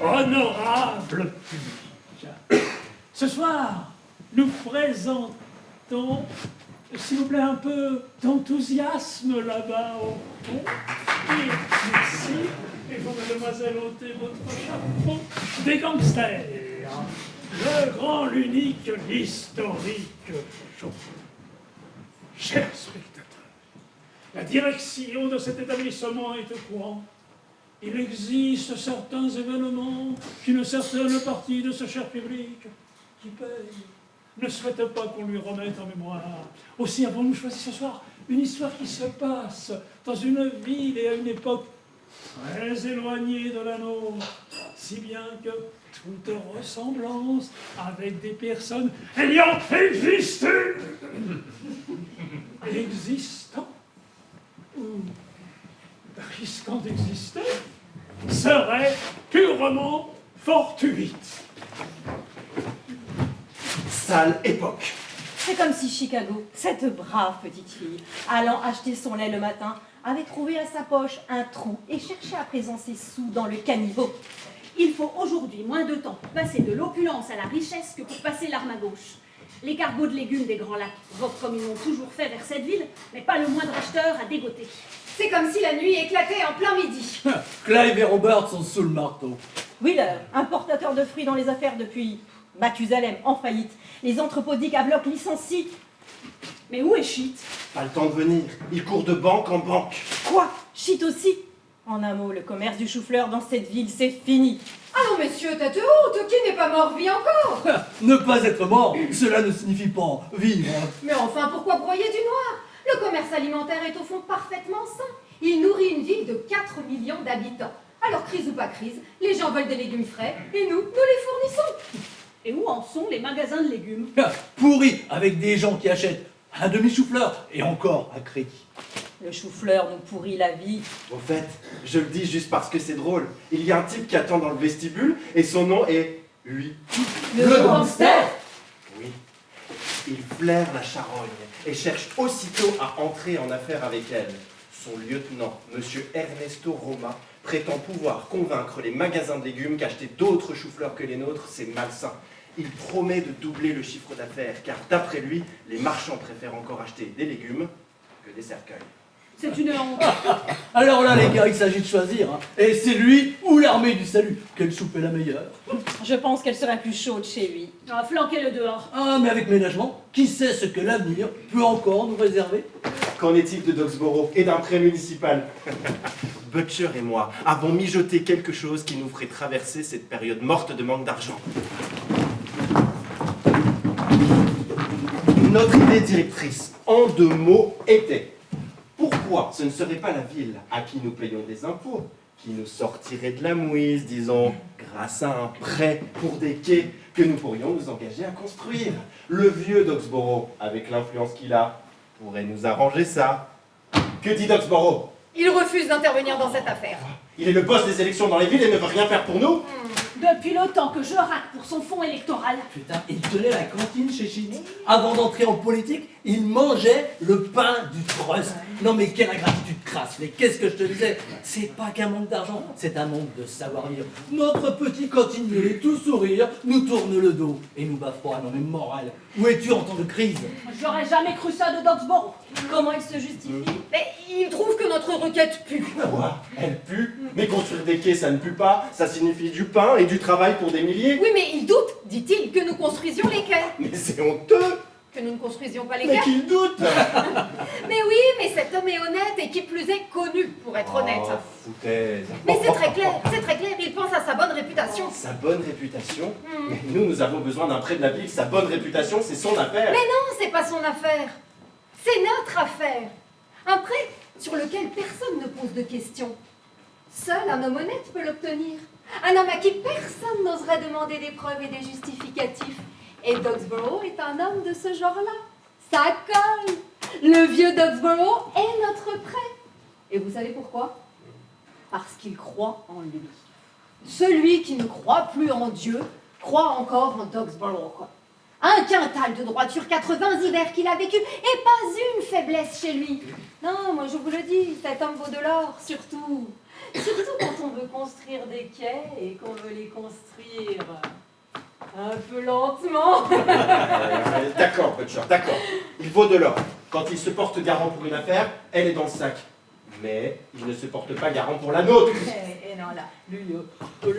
Honorable public, ce soir, nous présentons, s'il vous plaît, un peu d'enthousiasme là-bas au fond. Et ici, il faut, mademoiselle, ôter votre chapeau, des gangsters. Le grand, l'unique, l'historique show. Chers spectateurs, la direction de cet établissement est au courant. Il existe certains événements qu'une certaine partie de ce cher public qui paye ne souhaite pas qu'on lui remette en mémoire. Aussi avons-nous choisi ce soir une histoire qui se passe dans une ville et à une époque très éloignée de la nôtre, si bien que toute ressemblance avec des personnes ayant existé, existant ou risquant d'exister, serait purement fortuite. Sale époque. C'est comme si Chicago, cette brave petite fille, allant acheter son lait le matin, avait trouvé à sa poche un trou et cherchait à présent ses sous dans le caniveau. Il faut aujourd'hui moins de temps pour passer de l'opulence à la richesse que pour passer l'arme à gauche. Les cargos de légumes des Grands Lacs voguent comme ils l'ont toujours fait vers cette ville, mais pas le moindre acheteur à dégoter. C'est comme si la nuit éclatait en plein midi. Clive et Robert sont sous le marteau. Wheeler, importateur de fruits dans les affaires depuis Mathusalem, en faillite. Les entrepôts Dick à bloc licencient. Mais où est Shit? Pas le temps de venir. Il court de banque en banque. Quoi? Shit aussi? En un mot, le commerce du chou-fleur dans cette ville, c'est fini. Allons messieurs, tête haute, qui n'est pas mort vit encore. Ne pas être mort, cela ne signifie pas vivre. Mais enfin, pourquoi broyer du noir? Le commerce alimentaire est au fond parfaitement sain. Il nourrit une ville de 4 millions d'habitants. Alors crise ou pas crise, les gens veulent des légumes frais et nous les fournissons. Et où en sont les magasins de légumes? Pourri, avec des gens qui achètent un demi-chou-fleur et encore à crédit. Le chou-fleur nous pourrit la vie. Au fait, je le dis juste parce que c'est drôle. Il y a un type qui attend dans le vestibule et son nom est lui. Le gangster? Oui. Il flaire la charogne et cherche aussitôt à entrer en affaire avec elle. Son lieutenant, monsieur Ernesto Roma, prétend pouvoir convaincre les magasins de légumes qu'acheter d'autres choux-fleurs que les nôtres, c'est malsain. Il promet de doubler le chiffre d'affaires, car d'après lui, les marchands préfèrent encore acheter des légumes que des cercueils. C'est une honte. Alors là, les gars, il s'agit de choisir. Hein. Et c'est lui ou l'armée du salut. Quelle soupe est la meilleure? Je pense qu'elle serait plus chaude chez lui. Ah, flanquez-le dehors. Ah, mais avec ménagement, qui sait ce que l'avenir peut encore nous réserver? Qu'en est-il de Dogsboro et d'un prêt municipal? Butcher et moi avons mijoté quelque chose qui nous ferait traverser cette période morte de manque d'argent. Notre idée directrice, en 2 mots, était: pourquoi ce ne serait pas la ville à qui nous payons des impôts, qui nous sortirait de la mouise, disons, grâce à un prêt pour des quais que nous pourrions nous engager à construire? Le vieux Dogsboro, avec l'influence qu'il a, pourrait nous arranger ça. Que dit Dogsboro? Il refuse d'intervenir dans cette affaire. Il est le boss des élections dans les villes et ne veut rien faire pour nous? Depuis le temps que je raque pour son fonds électoral. Putain, il tenait la cantine chez Shit. Avant d'entrer en politique, il mangeait le pain du trust. Non mais quelle ingratitude crasse. Mais qu'est-ce que je te disais? C'est pas qu'un manque d'argent, c'est un manque de savoir-vivre. Notre petit cantinier, tout sourire, nous tourne le dos et nous bat froid. Non mais moral, où es-tu en temps de crise? J'aurais jamais cru ça de Dogsboro. Comment il se justifie? Mais il trouve que notre requête pue. Quoi? Elle pue? Mais construire des quais, ça ne pue pas. Ça signifie du pain et du travail pour des milliers. Oui, mais il doute, dit-il, que nous construisions les quais. Mais c'est honteux. Que nous ne construisions pas les Mais quais. qu'il doute. Mais oui, mais cet homme est honnête et qui plus est connu, pour être honnête. Oh, foutaise. Mais c'est très clair, il pense à sa bonne réputation. Sa bonne réputation? Mais nous avons besoin d'un prêt de la ville. Sa bonne réputation, c'est son affaire. Mais non, c'est pas son affaire. C'est notre affaire. Un prêt sur lequel personne ne pose de questions. Seul un homme honnête peut l'obtenir. Un homme à qui personne n'oserait demander des preuves et des justificatifs. Et Dogsborough est un homme de ce genre-là. Ça colle. Le vieux Dogsborough est notre prêt. Et vous savez pourquoi? Parce qu'il croit en lui. Celui qui ne croit plus en Dieu croit encore en Dogsborough, quoi. Un quintal de droiture, 80 hivers qu'il a vécu, et pas une faiblesse chez lui. Non, moi je vous le dis, cet homme vaut de l'or, surtout. Surtout quand on veut construire des quais et qu'on veut les construire un peu lentement. D'accord, Butcher, d'accord. Il vaut de l'or. Quand il se porte garant pour une affaire, elle est dans le sac. Mais il ne se porte pas garant pour la nôtre. Et non, là. Lui,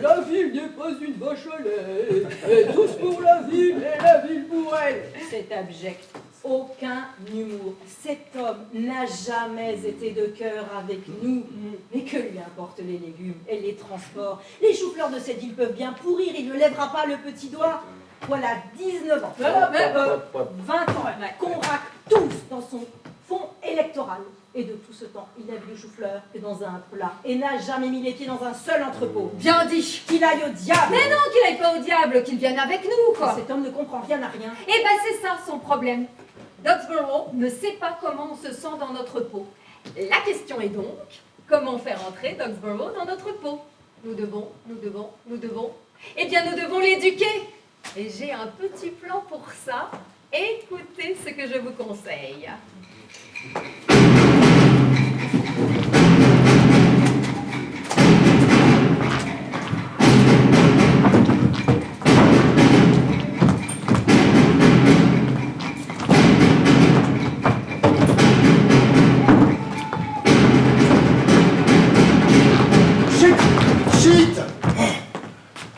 la ville n'est pas une vache à lait, et tous pour la ville et la ville pour elle. C'est abject. Aucun humour. Cet homme n'a jamais été de cœur avec nous. Mais que lui importent les légumes et les transports? Les choux-fleurs de cette île peuvent bien pourrir, il ne lèvera pas le petit doigt. Voilà 19 ans, 20 ans qu'on raque tous dans son fonds électoral. Et de tout ce temps, il n'a vu le chou-fleur que dans un plat et n'a jamais mis les pieds dans un seul entrepôt. Bien dit. Qu'il aille au diable! Mais non, qu'il aille pas au diable, qu'il vienne avec nous, quoi. Cet homme ne comprend rien à rien. Eh ben c'est ça son problème. Dogsborough ne sait pas comment on se sent dans notre peau. La question est donc, comment faire entrer Dogsborough dans notre peau? Nous devons. Eh bien, nous devons l'éduquer. Et j'ai un petit plan pour ça. Écoutez ce que je vous conseille.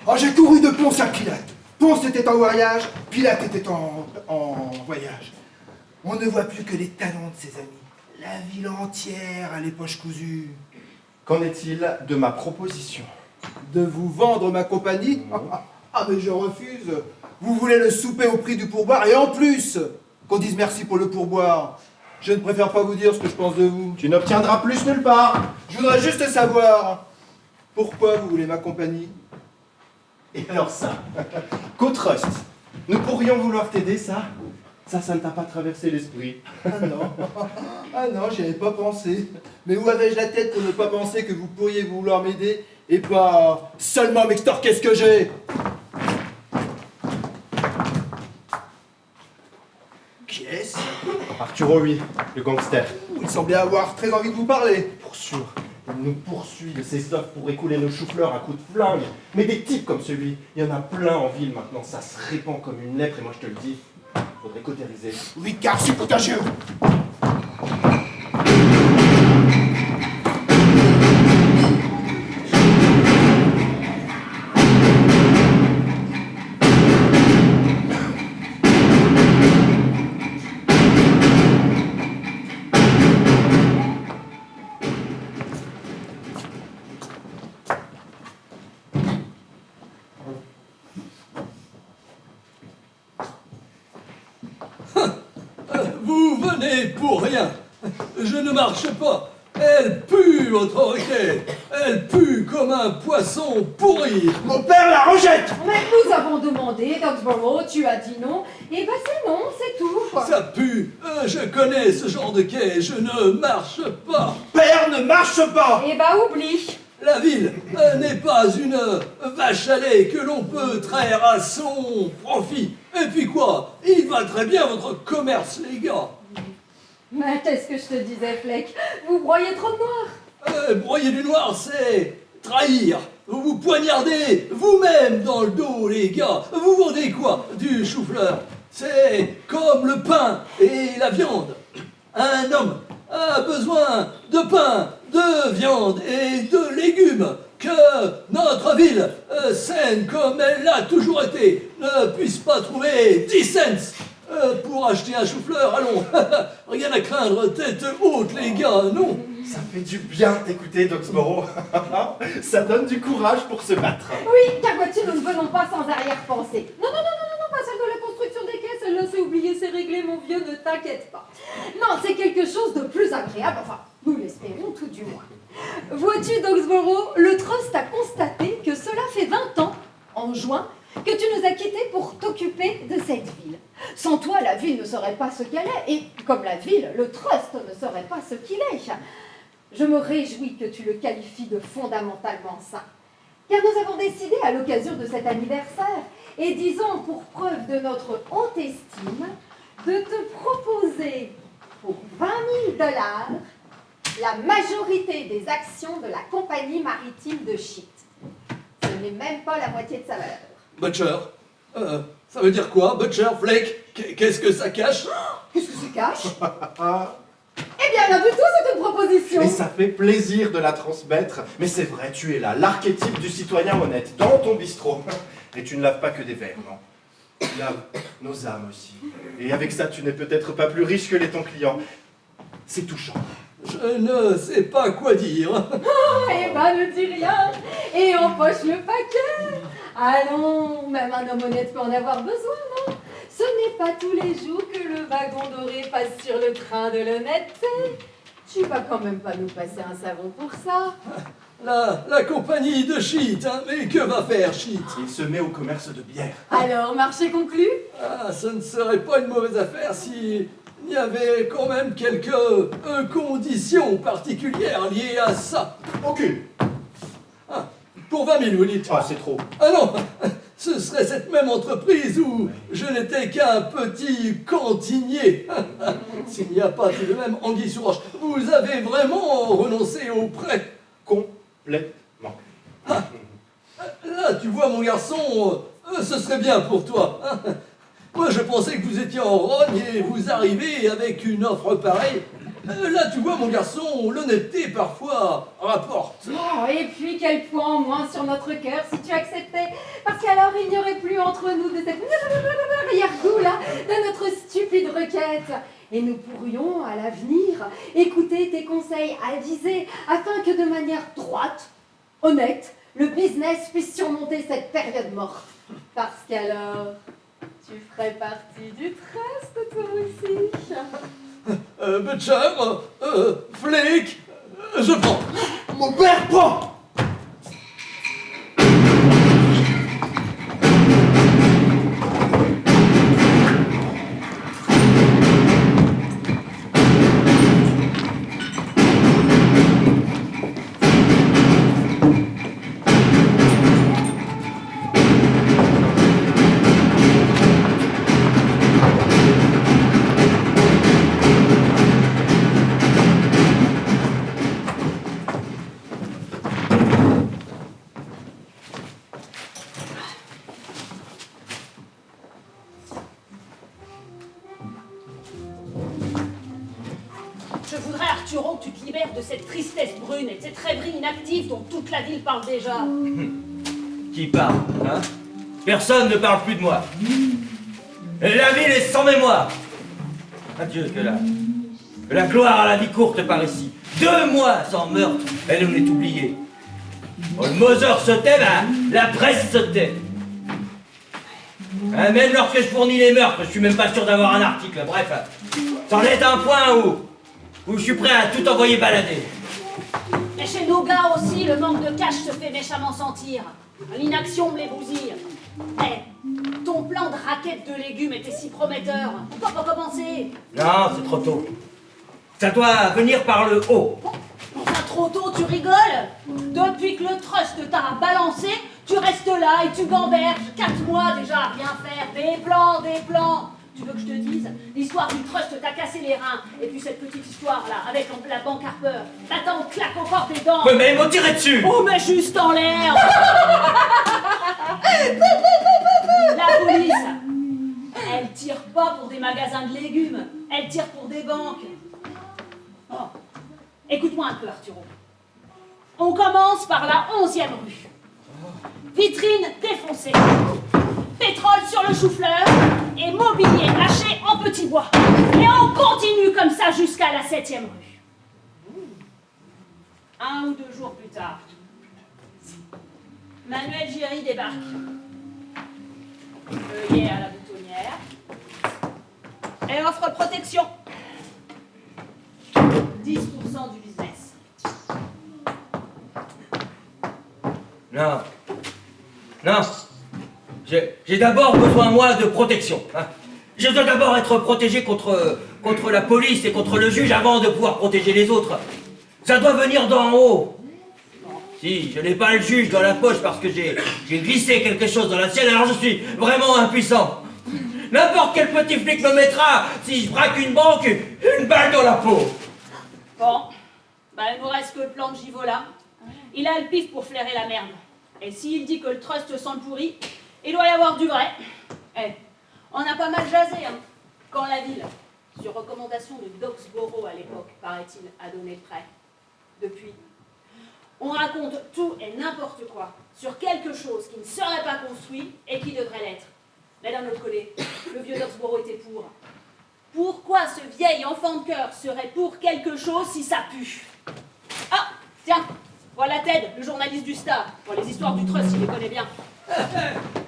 Oh, j'ai couru de Ponce à Pilate. Ponce était en voyage, Pilate était en voyage. On ne voit plus que les talons de ses amis. La ville entière a les poches cousues. Qu'en est-il de ma proposition? De vous vendre ma compagnie? Ah, mais je refuse. Vous voulez le souper au prix du pourboire et en plus qu'on dise merci pour le pourboire. Je ne préfère pas vous dire ce que je pense de vous. Tu n'obtiendras plus nulle part. Je voudrais juste savoir pourquoi vous voulez ma compagnie. Et alors ça, Co-Trust, nous pourrions vouloir t'aider, ça? Ça ne t'a pas traversé l'esprit? Ah non, j'y avais pas pensé. Mais où avais-je la tête pour ne pas penser que vous pourriez vouloir m'aider et pas seulement m'extorquer ce que j'ai? Qui est-ce? Arturo, oui, le gangster. Il semblait avoir très envie de vous parler. Pour sûr, il nous poursuit de ses offres pour écouler nos choux-fleurs à coups de flingue. Mais des types comme celui, il y en a plein en ville maintenant. Ça se répand comme une lèpre et moi je te le dis, faudrait cautériser. Oui, car c'est contagieux. Vous venez pour rien. Je ne marche pas. Elle pue, votre requête. Elle pue comme un poisson pourri. Mon père la rejette. Mais nous avons demandé, Dogsborough, tu as dit non. Et ben c'est non, c'est tout, quoi. Ça pue. Je connais ce genre de quai. Je ne marche pas. Père ne marche pas. Eh ben oublie. La ville n'est pas une vache à lait que l'on peut traire à son profit. Et puis quoi? Il va très bien votre commerce, les gars. Mais qu'est-ce que je te disais, Fleck? Vous broyez trop de noir. Broyer du noir, c'est trahir. Vous vous poignardez vous-même dans le dos, les gars. Vous vendez quoi? Du chou-fleur. C'est comme le pain et la viande. Un homme a besoin de pain, de viande et de légumes. Que notre ville, saine comme elle l'a toujours été, ne puisse pas trouver 10 cents pour acheter un chou-fleur. Allons, rien à craindre, tête haute les gars, non? Ça fait du bien t'écouter, Doxborough. Ça donne du courage pour se battre. Oui, car vois-tu, nous ne venons pas sans arrière-pensée. Non, pas celle de la construction des quais, celle-là c'est oublié, c'est réglé, mon vieux, ne t'inquiète pas. Non, c'est quelque chose de plus agréable, enfin, nous l'espérons tout du moins. Vois-tu, Doxborough, le Trust a constaté que cela fait 20 ans, en juin, que tu nous as quittés pour t'occuper de cette ville. Sans toi, la ville ne serait pas ce qu'elle est, et comme la ville, le Trust ne serait pas ce qu'il est. Je me réjouis que tu le qualifies de fondamentalement sain, car nous avons décidé, à l'occasion de cet anniversaire, et disons pour preuve de notre haute estime, de te proposer pour 20 000 $ la majorité des actions de la compagnie maritime de Sheet. Ce n'est même pas la moitié de sa valeur. Butcher, ça veut dire quoi? Butcher, Flake, qu'est-ce que ça cache? Qu'est-ce que ça cache? Eh bien, rien du tout, c'est une proposition. Et ça fait plaisir de la transmettre. Mais c'est vrai, tu es là, l'archétype du citoyen honnête, dans ton bistrot. Et tu ne laves pas que des verres, non? Tu laves nos âmes aussi. Et avec ça, tu n'es peut-être pas plus riche que l'est ton client. C'est touchant. Je ne sais pas quoi dire. Eh ben, ne dis rien et empoche le paquet. Allons, même un homme honnête peut en avoir besoin, non? Ce n'est pas tous les jours que le wagon doré passe sur le train de l'honnêteté. Tu vas quand même pas nous passer un savon pour ça. La compagnie de Sheet, hein? Mais que va faire Sheet? Il se met au commerce de bière. Alors, marché conclu? Ah, ce ne serait pas une mauvaise affaire si il y avait quand même quelques conditions particulières liées à ça. Aucune. Ah, pour 20 000, vous dites? Ah, c'est trop. Ah non, ce serait cette même entreprise où je n'étais qu'un petit cantinier. S'il n'y a pas tout de même anguille sous roche, vous avez vraiment renoncé au prêt? Complètement. Là, tu vois, mon garçon, ce serait bien pour toi. Hein. Moi, je pensais que vous étiez en rogne et vous arrivez avec une offre pareille. Là, tu vois, mon garçon, l'honnêteté, parfois, rapporte. Oh, et puis, quel point en moins sur notre cœur si tu acceptais. Parce qu'alors, il n'y aurait plus entre nous de cette arrière-goût, là, de notre stupide requête. Et nous pourrions, à l'avenir, écouter tes conseils avisés afin que de manière droite, honnête, le business puisse surmonter cette période morte. Parce qu'alors, tu ferais partie du trust, toi aussi. Butcher, Flake, je prends. Mon père prend. Je voudrais, Arturon, que tu te libères de cette tristesse brune et de cette rêverie inactive dont toute la ville parle déjà. Qui parle, hein? Personne ne parle plus de moi. Et la ville est sans mémoire. Adieu, que la gloire à la vie courte par ici. 2 mois sans meurtre, elle en est oubliée. Oh, le Mother se tait, la presse se tait. Hein, même lorsque je fournis les meurtres, je suis même pas sûr d'avoir un article. Bref, c'en est un point où je suis prêt à tout envoyer balader. Et chez nos gars aussi, le manque de cash se fait méchamment sentir. L'inaction me les bousille. Eh, ton plan de raquette de légumes était si prometteur. Pourquoi pas commencer? Non, c'est trop tôt. Ça doit venir par le haut. Enfin, trop tôt, tu rigoles? Depuis que le trust t'a balancé, tu restes là et tu gamberges. 4 mois déjà à rien faire. Des plans. Tu veux que je te dise? L'histoire du trust t'a cassé les reins. Et puis cette petite histoire-là, avec la banque Harper. Attends, on claque encore des dents. Ouais, mais ils m'ont tiré dessus. Oh, mais juste en l'air. La police, elle tire pas pour des magasins de légumes. Elle tire pour des banques. Oh. Écoute-moi un peu, Arturo. On commence par la 11e rue. Vitrine défoncée. Pétrole sur le chou-fleur et mobilier lâché en petit bois. Et on continue comme ça jusqu'à la 7e rue. 1 ou 2 jours plus tard, Manuel Giry débarque. Œillet à la boutonnière. Et offre protection. 10% du business. Non. Non. J'ai d'abord besoin, moi, de protection. Hein. Je dois d'abord être protégé contre la police et contre le juge avant de pouvoir protéger les autres. Ça doit venir d'en haut. Si, je n'ai pas le juge dans la poche parce que j'ai glissé quelque chose dans la sienne, alors je suis vraiment impuissant. N'importe quel petit flic me mettra, si je braque une banque, une balle dans la peau. Bon, bah il nous reste que le plan de Givola. Il a le pif pour flairer la merde. Et s'il dit que le trust sent le pourri, il doit y avoir du vrai. Eh, on a pas mal jasé, hein. Quand la ville, sur recommandation de Doxborough à l'époque, paraît-il, a donné le prêt. Depuis, on raconte tout et n'importe quoi sur quelque chose qui ne serait pas construit et qui devrait l'être. Mais d'un autre côté, le vieux Doxborough était pour. Pourquoi ce vieil enfant de cœur serait pour quelque chose si ça pue? Ah, tiens, voilà Ted, le journaliste du Star. Pour les histoires du trust, il les connaît bien.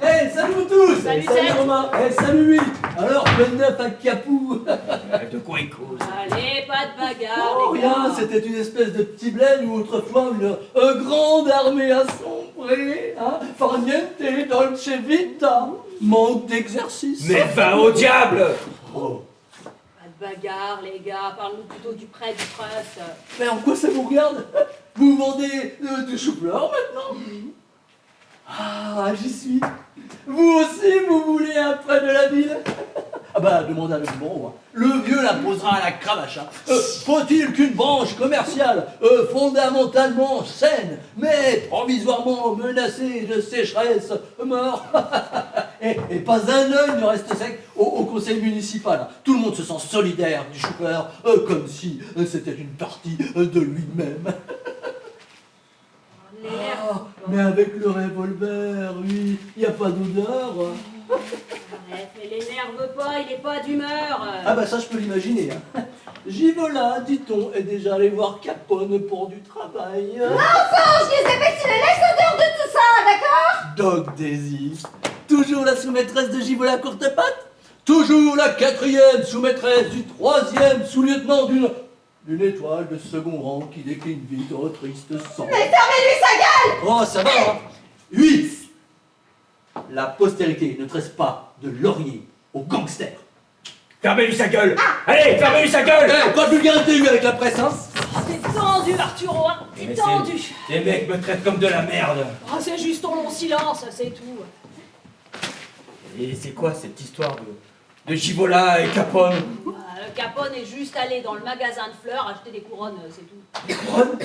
Hey, salut vous tous! Salut, Salut Seth. Romain! Hey, salut lui! Alors, plein de neuf à Capou! De quoi il cause? Allez, pas de bagarre, Oh, les gars. rien, c'était une espèce de petit bled où autrefois une grande armée a sombré, hein? Farniente, dolce vita, manque d'exercice. Mais va au diable! Oh. Pas de bagarre, les gars. Parle-nous plutôt du prêt du trust. Mais en quoi ça vous regarde? Vous vendez du chou-fleur maintenant? Ah, j'y suis. Vous aussi, vous voulez un prêt de la ville? Ah bah, demandez à le bon, hein. Le vieux l'imposera à la cravache. Hein. Faut-il qu'une branche commerciale, fondamentalement saine, mais provisoirement menacée de sécheresse, meure? et pas un œil ne reste sec au conseil municipal. Hein. Tout le monde se sent solidaire du chou-fleur, comme si c'était une partie de lui-même. Ah, mais avec le revolver, oui, il n'y a pas d'odeur. Arrête, mais l'énerve pas, il est pas d'humeur. Ah bah ça je peux l'imaginer. Hein. Givola, dit-on, est déjà allé voir Capone pour du travail. Enfin, je les ai fait, tu les laisses odeur de tout ça, d'accord? Doc Daisy, toujours la sous-maîtresse de Givola Courtepatte? Toujours la 4e sous-maîtresse du 3e sous-lieutenant d'une étoile de second rang qui décline vite au triste sang. Mais fermez-lui sa gueule! Oh, ça va, hein? 8. La postérité ne tresse pas de laurier aux gangsters. Fermez-lui sa gueule! Allez, fermez-lui sa gueule! Eh, pas de vulgarité eu avec la presse, hein? Oh, t'es tendu, Arturo, hein. T'es tendu. Les mecs me traitent comme de la merde. Oh, c'est juste ton long silence, c'est tout. Et c'est quoi cette histoire de Givola et Capone? Capone est juste allé dans le magasin de fleurs acheter des couronnes, c'est tout. Des couronnes?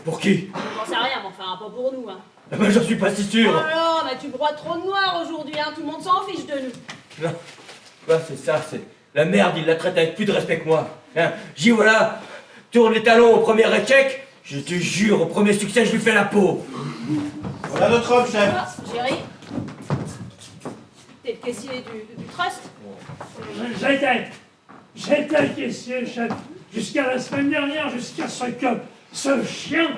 Pour qui? J'en sais rien, mais enfin, pas pour nous, hein. Ben j'en suis pas si Oh sûr. non, mais tu broies trop de noir aujourd'hui, hein. Tout le monde s'en fiche de nous. Non, ouais, c'est ça, c'est la merde, il la traite avec plus de respect que moi. Hein, Givola tourne les talons au premier échec, je te jure, au premier succès, je lui fais la peau. Voilà notre homme, chef. Ah, Géry, t'es le caissier du trust? J'étais caissier, chef, jusqu'à la semaine dernière, jusqu'à ce chien,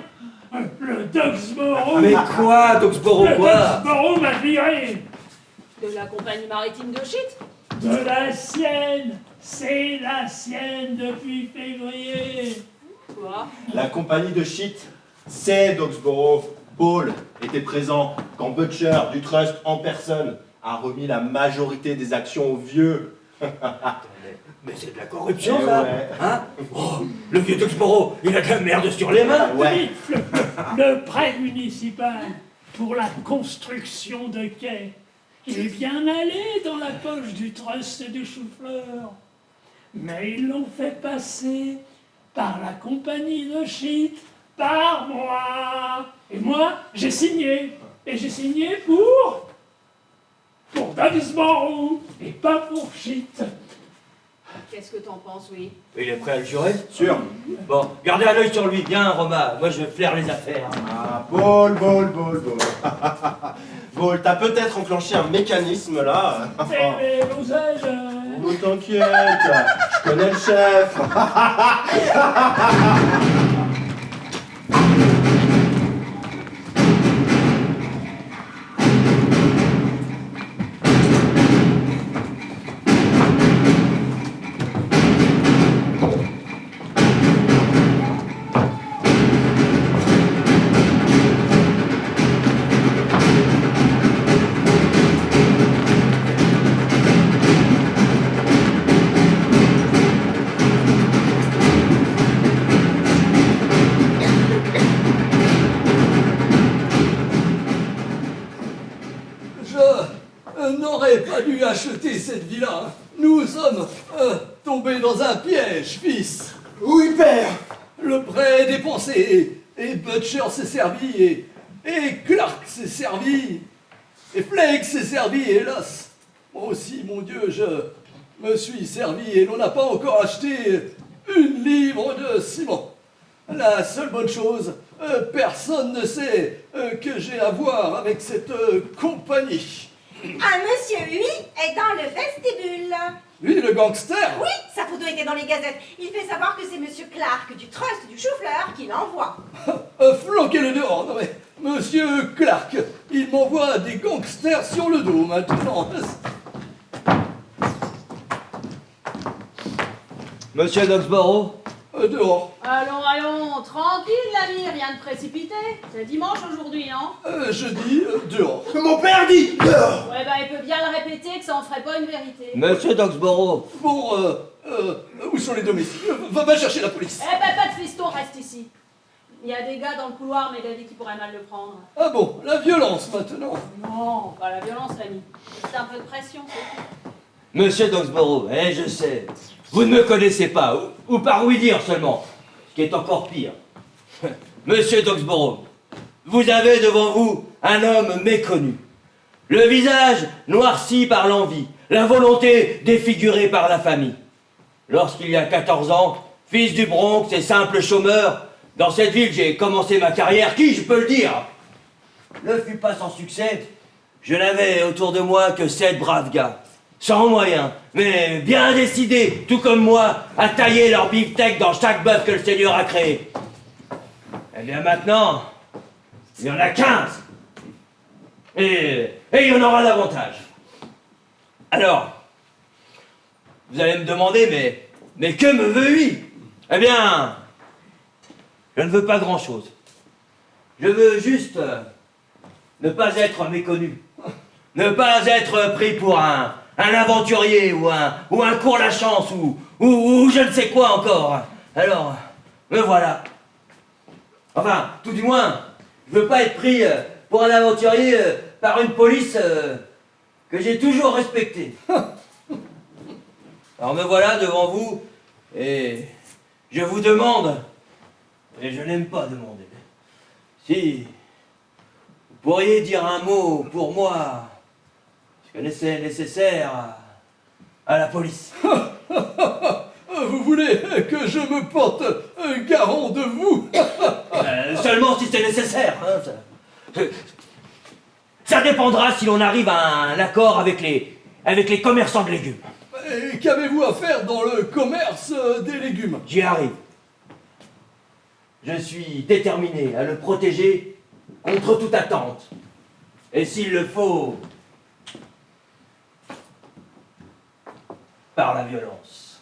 le Doxborough. Mais quoi, Doxborough, Le quoi? Doxborough m'a viré. De la compagnie maritime de shit? De la sienne. C'est la sienne depuis février. Quoi? La compagnie de shit, c'est Doxborough. Paul était présent quand Butcher du Trust en personne a remis la majorité des actions au vieux. Mais c'est de la corruption, Eh ça, ouais. hein? Oh, le vieux Doxborough, il a de la merde sur les mains. Ouais. Oui, le prêt municipal pour la construction de quais est bien allé dans la poche du Trust du Chou-Fleur. Mais ils l'ont fait passer par la compagnie de shit, par moi. Et moi, j'ai signé. Et j'ai signé pour Doxborough et pas pour shit. Qu'est-ce que t'en penses, oui? Il est prêt à le jurer? Sûr. Bon, gardez un œil sur lui, bien, Roma. Moi, je flaire les affaires. Ah, Ball. Ball, t'as peut-être enclenché un mécanisme là. Mais n'osais-je... Oh, t'inquiète, je connais le chef. Je n'aurais pas dû acheter cette villa. Nous sommes tombés dans un piège, fils. Oui, père. Le prêt est dépensé, et Butcher s'est servi, et Clark s'est servi, et Flake s'est servi, hélas. Moi aussi, mon Dieu, je me suis servi, et l'on n'a pas encore acheté 1 livre de ciment. La seule bonne chose, personne ne sait que j'ai à voir avec cette compagnie. Un monsieur, lui, est dans le vestibule. Lui, le gangster? Oui, sa photo était dans les gazettes. Il fait savoir que c'est monsieur Clark du Trust du Chou-Fleur qui l'envoie. Floquez-le dehors. Non mais, monsieur Clark, il m'envoie des gangsters sur le dos maintenant. Monsieur Doxborough? Dehors. Allons, tranquille, l'ami, rien de précipité. C'est dimanche aujourd'hui, non? Je dis dehors. Mon père dit dehors. Ouais, bah, il peut bien le répéter que ça en ferait pas une vérité. Monsieur Doxborough? Bon, où sont les domestiques? Va chercher la police. Eh ben, pas de fiston, reste ici. Il y a des gars dans le couloir, mais David qui pourrait mal le prendre. Ah bon, la violence maintenant. Non, pas la violence, l'ami. C'est un peu de pression, c'est tout. Monsieur Doxborough, je sais. Vous ne me connaissez pas, ou par oui dire seulement, ce qui est encore pire. Monsieur Doxborough, vous avez devant vous un homme méconnu. Le visage noirci par l'envie, la volonté défigurée par la famille. Lorsqu'il y a 14 ans, fils du Bronx et simple chômeur, dans cette ville j'ai commencé ma carrière, qui, je peux le dire, ne fut pas sans succès. Je n'avais autour de moi que 7 braves gars. Sans moyens, mais bien décidés, tout comme moi, à tailler leur beefsteak dans chaque bœuf que le Seigneur a créé. Eh bien maintenant, il y en a 15. Et il y en aura davantage. Alors, vous allez me demander, mais que me veut lui? Eh bien, je ne veux pas grand-chose. Je veux juste ne pas être méconnu. Ne pas être pris pour un aventurier ou un court-la-chance ou je ne sais quoi encore. Alors, me voilà. Enfin, tout du moins, je veux pas être pris pour un aventurier par une police que j'ai toujours respectée. Alors me voilà devant vous et je vous demande, et je n'aime pas demander, si vous pourriez dire un mot pour moi, que c'est nécessaire à la police. Vous voulez que je me porte garant de vous? Seulement si c'est nécessaire. Hein, ça dépendra si l'on arrive à un accord avec les commerçants de légumes. Et qu'avez-vous à faire dans le commerce des légumes? J'y arrive. Je suis déterminé à le protéger contre toute attente. Et s'il le faut, par la violence.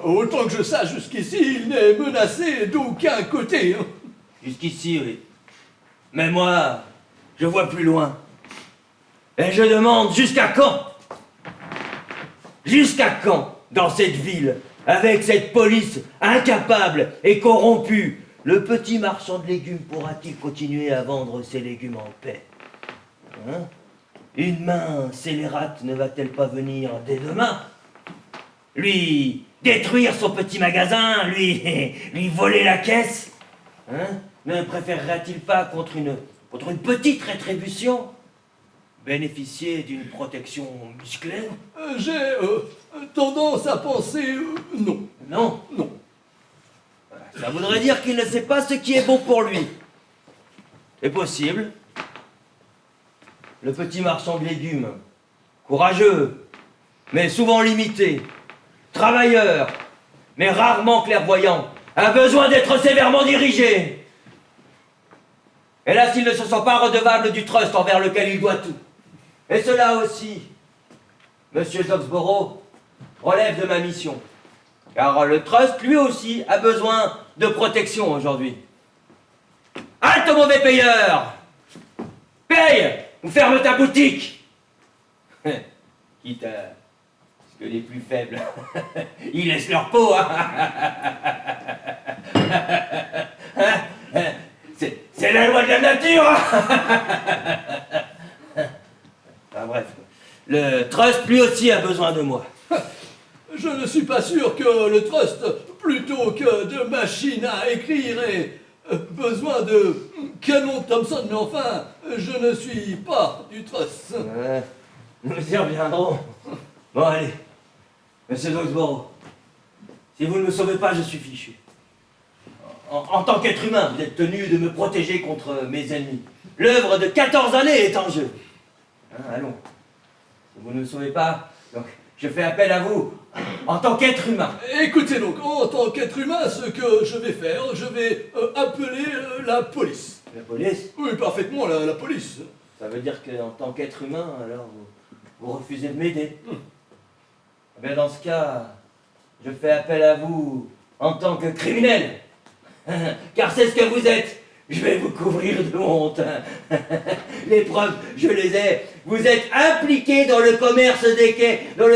Autant que je sache, jusqu'ici, il n'est menacé d'aucun côté. Hein. Jusqu'ici, oui. Mais moi, je vois plus loin. Et je demande jusqu'à quand? Jusqu'à quand, dans cette ville, avec cette police incapable et corrompue, le petit marchand de légumes pourra-t-il continuer à vendre ses légumes en paix? Hein? Une main scélérate ne va-t-elle pas venir dès demain? Lui détruire son petit magasin, lui voler la caisse? Hein? Ne préférerait-il pas contre une petite rétribution? bénéficier d'une protection musclée? J'ai tendance à penser non. Non. Non. Ça voudrait dire qu'il ne sait pas ce qui est bon pour lui. C'est possible. Le petit marchand de légumes, courageux, mais souvent limité, travailleur, mais rarement clairvoyant, a besoin d'être sévèrement dirigé. Hélas, il ne se sent pas redevable du trust envers lequel il doit tout. Et cela aussi, Monsieur Doxborough, relève de ma mission. Car le trust, lui aussi, a besoin de protection aujourd'hui. Halte, mauvais payeur! Paye ou ferme ta boutique! Quitte à ce que les plus faibles, ils laissent leur peau. C'est la loi de la nature. Enfin bref, le trust, lui aussi, a besoin de moi. Je ne suis pas sûr que le trust, plutôt que de machines à écrire, ait besoin de canon Thompson, mais enfin, je ne suis pas du trust. Nous y reviendrons. Bon, allez, Monsieur Doxborough, si vous ne me sauvez pas, je suis fichu. En tant qu'être humain, vous êtes tenu de me protéger contre mes ennemis. L'œuvre de 14 années est en jeu. Hein, allons. Si vous ne me sauvez pas, donc, je fais appel à vous en tant qu'être humain. Écoutez donc, en tant qu'être humain, ce que je vais faire, je vais appeler la police. La police? Oui, parfaitement, la police. Ça veut dire qu'en tant qu'être humain, alors, vous refusez de m'aider. Eh bien, dans ce cas, je fais appel à vous en tant que criminel. Car c'est ce que vous êtes. Je vais vous couvrir de honte. Les preuves, je les ai. Vous êtes impliqué dans le commerce des quais, dans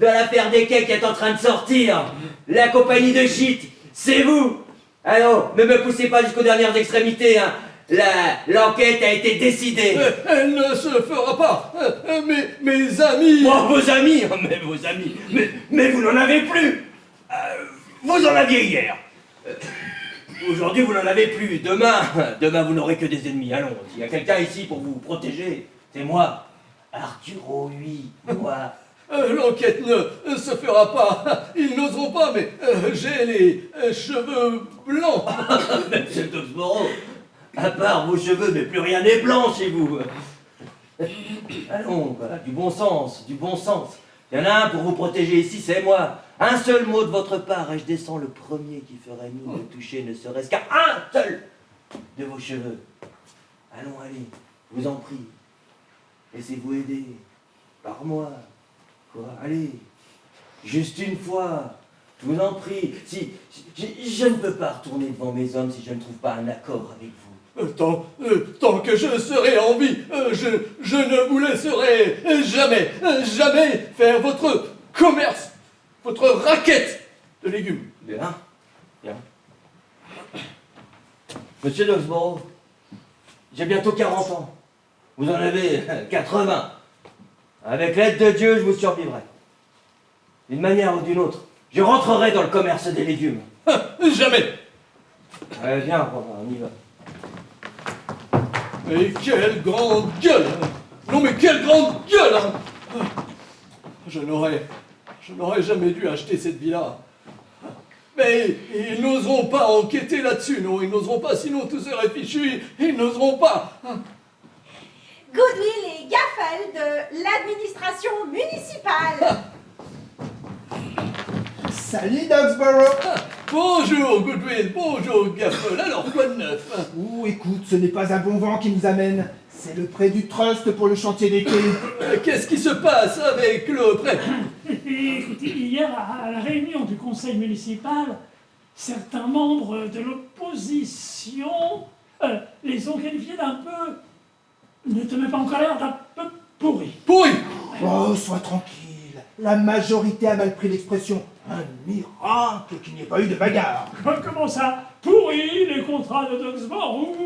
l'affaire des quais qui est en train de sortir. La compagnie de shit, c'est vous. Alors, ne me poussez pas jusqu'aux dernières extrémités. Hein. L'enquête a été décidée. Elle ne se fera pas. Mes amis... Oh, vos amis? Mais vos amis. Mais vous n'en avez plus. Vous en aviez hier. Aujourd'hui, vous n'en avez plus. Demain, vous n'aurez que des ennemis. Allons, s'il y a quelqu'un ici pour vous protéger, c'est moi. Arturo, oui, moi. L'enquête ne se fera pas. Ils n'oseront pas, mais j'ai les cheveux blancs. Monsieur Doxborough, à part vos cheveux, mais plus rien n'est blanc chez vous. Allons, voilà, du bon sens, du bon sens. Il y en a un pour vous protéger ici, c'est moi. Un seul mot de votre part et je descends le premier qui ferait mieux de toucher ne serait-ce qu'à un seul de vos cheveux. Allons, allez, je vous en prie. Laissez-vous aider. Par moi. Quoi? Allez. Juste une fois. Je vous en prie. Je ne peux pas retourner devant mes hommes si je ne trouve pas un accord avec vous. Tant que je serai en vie, je ne vous laisserai jamais faire votre commerce, votre raquette de légumes. Bien, bien. Monsieur Doxborough, j'ai bientôt 40 ans. Vous en avez 80. Avec l'aide de Dieu, je vous survivrai. D'une manière ou d'une autre, je rentrerai dans le commerce des légumes. Jamais. Viens, on y va. Mais quelle grande gueule! Non mais quelle grande gueule! Je n'aurais jamais dû acheter cette villa. Mais ils n'oseront pas enquêter là-dessus, non, ils n'oseront pas, sinon tout serait fichu, ils n'oseront pas. Goodwill et Gaffel de l'administration municipale. Salut Doxborough. Bonjour Goodwill, bonjour Gaffel, alors quoi de neuf? Oh, écoute, ce n'est pas un bon vent qui nous amène. C'est le prêt du trust pour le chantier des quais. Qu'est-ce qui se passe avec le prêt? Écoutez, hier, à la réunion du conseil municipal, certains membres de l'opposition les ont qualifiés d'un peu... Ne te mets pas en colère, d'un peu pourri. Pourri? Oh, sois tranquille. La majorité a mal pris l'expression. Un miracle qu'il n'y ait pas eu de bagarre. Comment ça? Pourri, les contrats de Doxborough?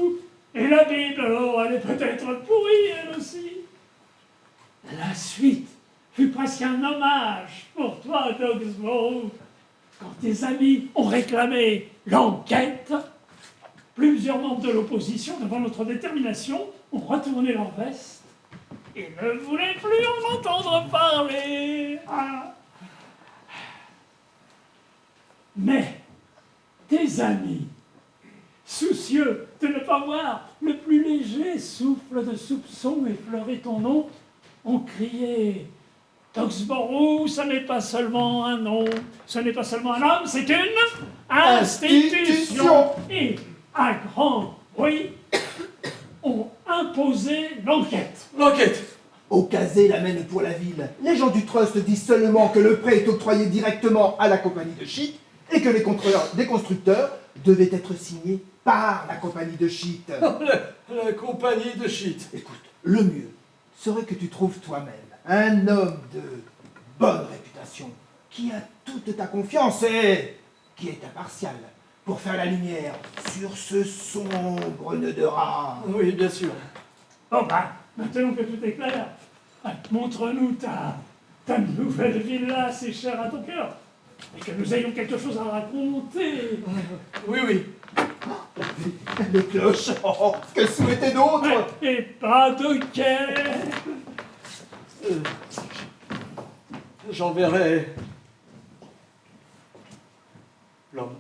Et la Bible, alors, elle est peut-être pourrie, elle aussi. La suite fut presque un hommage pour toi, Doxborough. Quand tes amis ont réclamé l'enquête, plusieurs membres de l'opposition, devant notre détermination, ont retourné leur veste Il ne voulait plus en entendre parler. Ah. Mais tes amis, soucieux de ne pas voir le plus léger souffle de soupçon effleurer ton nom, ont crié « Doxborough, ce n'est pas seulement un nom, ce n'est pas seulement un homme, c'est une institution !» Et, à grand bruit, ont imposé l'enquête. L'enquête. Au casé l'amène pour la ville. Les gens du trust disent seulement que le prêt est octroyé directement à la compagnie de shit et que les des constructeurs devaient être signés par la compagnie de shit. La compagnie de shit. Écoute, le mieux serait que tu trouves toi-même un homme de bonne réputation qui a toute ta confiance et qui est impartial pour faire la lumière sur ce sombre nœud de rat. Oui, bien sûr. Bon ben, maintenant que tout est clair, montre-nous ta nouvelle villa si chère à ton cœur. Et que nous ayons quelque chose à raconter. Oui, oui. Les cloches, oh, que souhaiter d'autre? Et pas de quai. J'enverrai l'homme.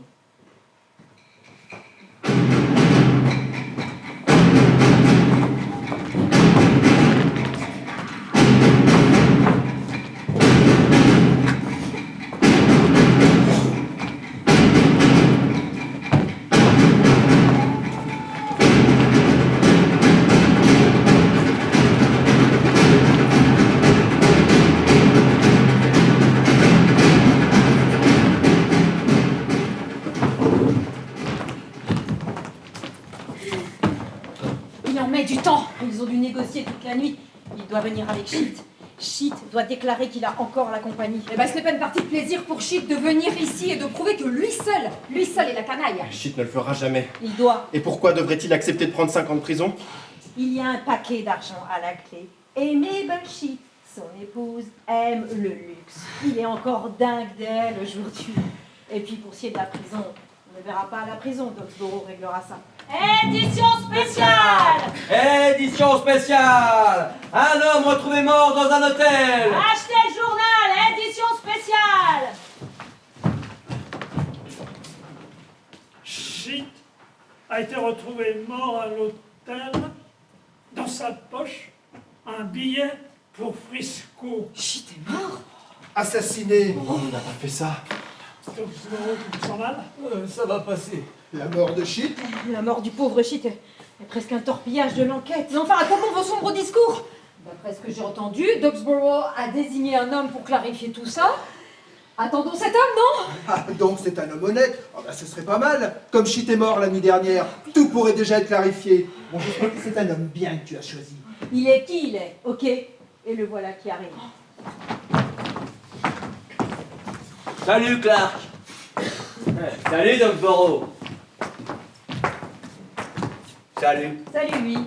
Il en met du temps. Ils ont dû négocier toute la nuit. Il doit venir avec Shit. Shit doit déclarer qu'il a encore la compagnie. Eh ben, ce n'est pas une partie de plaisir pour Shit de venir ici et de prouver que lui seul est la canaille. Shit ne le fera jamais. Il doit. Et pourquoi devrait-il accepter de prendre 5 ans de prison? Il y a un paquet d'argent à la clé. Et Mabel Shit, son épouse, aime le luxe. Il est encore dingue d'elle aujourd'hui. Et puis pour ce qui est de la prison, on ne verra pas à la prison. Doxborough réglera ça. Édition spéciale. Édition spéciale! Un homme retrouvé mort dans un hôtel! Achetez le journal. Édition spéciale. Shit a été retrouvé mort à l'hôtel. Dans sa poche, un billet pour Frisco. Shit est mort. Assassiné. Oh, on n'a pas fait ça. Doxborough, tu te sens mal? Ça va passer. La mort de shit. La mort du pauvre Shit est presque un torpillage de l'enquête. Mais enfin, à quoi bon vos sombres discours? D'après ce que j'ai entendu, Doxborough a désigné un homme pour clarifier tout ça. Attendons cet homme, non? Ah, donc c'est un homme honnête. Ah bah, ce serait pas mal. Comme shit est mort la nuit dernière, tout pourrait déjà être clarifié. Bon, j'espère que c'est un homme bien que tu as choisi. Il est qui il est, ok? Et le voilà qui arrive. Salut Clark! Salut Doxborough! Salut! Salut lui.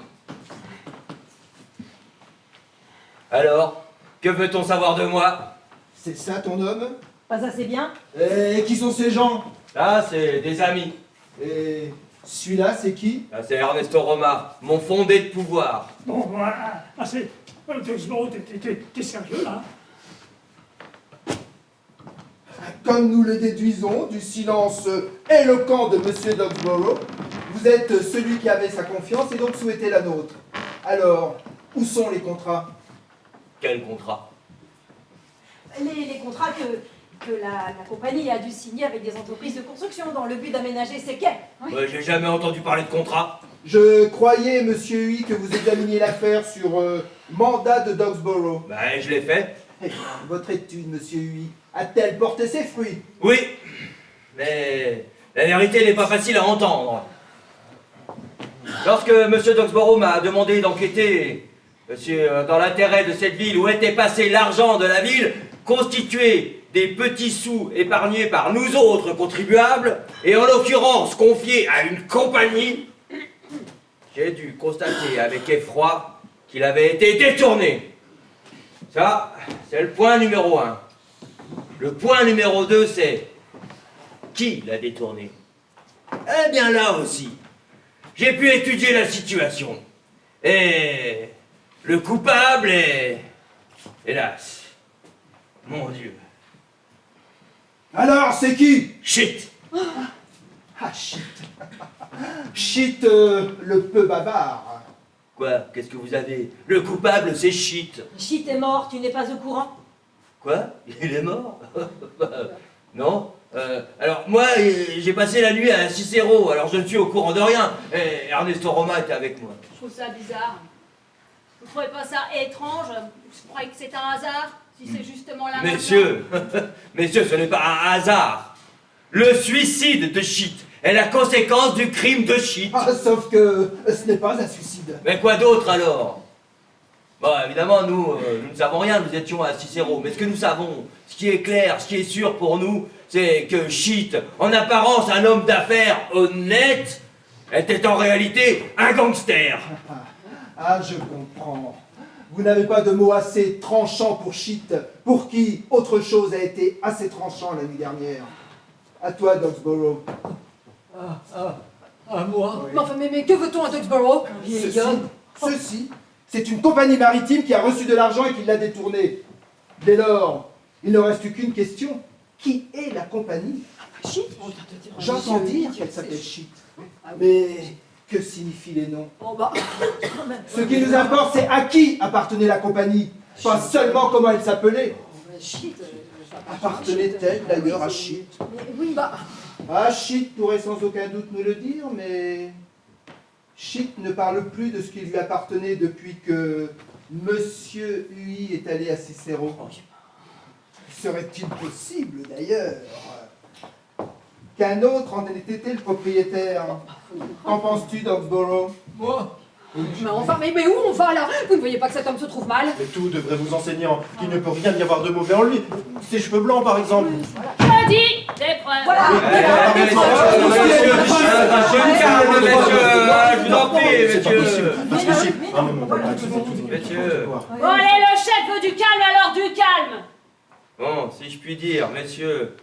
Alors, que veut-on savoir de moi? C'est ça ton homme? Pas assez bien? Et qui sont ces gens? Là, c'est des amis. Et celui-là, c'est qui? Là, c'est Ernesto Roma, mon fondé de pouvoir. Bon, voilà. Ah, c'est... Doxborough, t'es sérieux, là? Comme nous le déduisons du silence éloquent de Monsieur Doxborough, vous êtes celui qui avait sa confiance et donc souhaitait la nôtre. Alors, où sont les contrats? Quel contrat? Les contrats que la compagnie a dû signer avec des entreprises de construction dans le but d'aménager ses quais. J'ai jamais entendu parler de contrat. Je croyais, Monsieur Huy, que vous examiniez l'affaire sur mandat de Doxborough. Ben, je l'ai fait. Eh, votre étude, Monsieur Huy, a-t-elle porté ses fruits? Oui, mais la vérité n'est pas facile à entendre. Lorsque M. Doxborough m'a demandé d'enquêter dans l'intérêt de cette ville où était passé l'argent de la ville, constitué des petits sous épargnés par nous autres contribuables, et en l'occurrence confiés à une compagnie, j'ai dû constater avec effroi qu'il avait été détourné. Ça, c'est le point numéro 1. Le point numéro 2, c'est qui l'a détourné? Eh bien là aussi, j'ai pu étudier la situation. Et Le coupable est... hélas, mon Dieu. Alors, c'est qui? Shit. Ah, shit. Shit, le peu bavard. Quoi? Qu'est-ce que vous avez? Le coupable, c'est Shit. Shit est mort, tu n'es pas au courant? Quoi? Il est mort? Non? Alors, moi, j'ai passé la nuit à Cicero, alors je ne suis au courant de rien. Et Ernesto Roma était avec moi. Je trouve ça bizarre. Vous trouvez pas ça étrange? Vous croyez que c'est un hasard? Si c'est justement la Messieurs, messieurs, ce n'est pas un hasard. Le suicide de Shit est la conséquence du crime de Shit. Ah, sauf que ce n'est pas un suicide. Mais quoi d'autre alors? Bon, évidemment, nous ne savons rien, nous étions à Cicero. Mais ce que nous savons, ce qui est clair, ce qui est sûr pour nous, c'est que Shit, en apparence un homme d'affaires honnête, était en réalité un gangster. Ah, je comprends. Vous n'avez pas de mots assez tranchants pour Shit, pour qui autre chose a été assez tranchant la nuit dernière. À toi, Dogsborough. À moi? Oui. Mais enfin, mais que veut-on à Dogsborough? Ceci, c'est une compagnie maritime qui a reçu de l'argent et qui l'a détourné. Dès lors, il ne reste qu'une question. Qui est la compagnie? Shit. J'entends dire qu'elle s'appelle Shit. Mais que signifient les noms? Bon bah, Ce qui nous importe, c'est à qui appartenait la compagnie, pas seulement comment elle s'appelait. shit. Appartenait-elle d'ailleurs à Shit? Mais oui, bah, Ah, Shit pourrait sans aucun doute nous le dire, mais Shit ne parle plus de ce qui lui appartenait depuis que Monsieur Hui est allé à Cicero. Serait-il possible d'ailleurs qu'un autre en ait été le propriétaire? Qu'en penses-tu, Dogsborough? Moi? mais enfin, mais où on va là? Vous ne voyez pas que cet homme se trouve mal? Mais tout devrait vous enseigner qu'il ne peut rien y avoir de mauvais en lui. Ses cheveux blancs, par exemple. Je dis des preuves. Voilà. Je vous en prie, C'est pas messieurs. possible. Parce que si... Ah non, non, non, Messieurs. Bon allez, le chef veut du calme, alors du calme. Bon, si je puis dire, messieurs,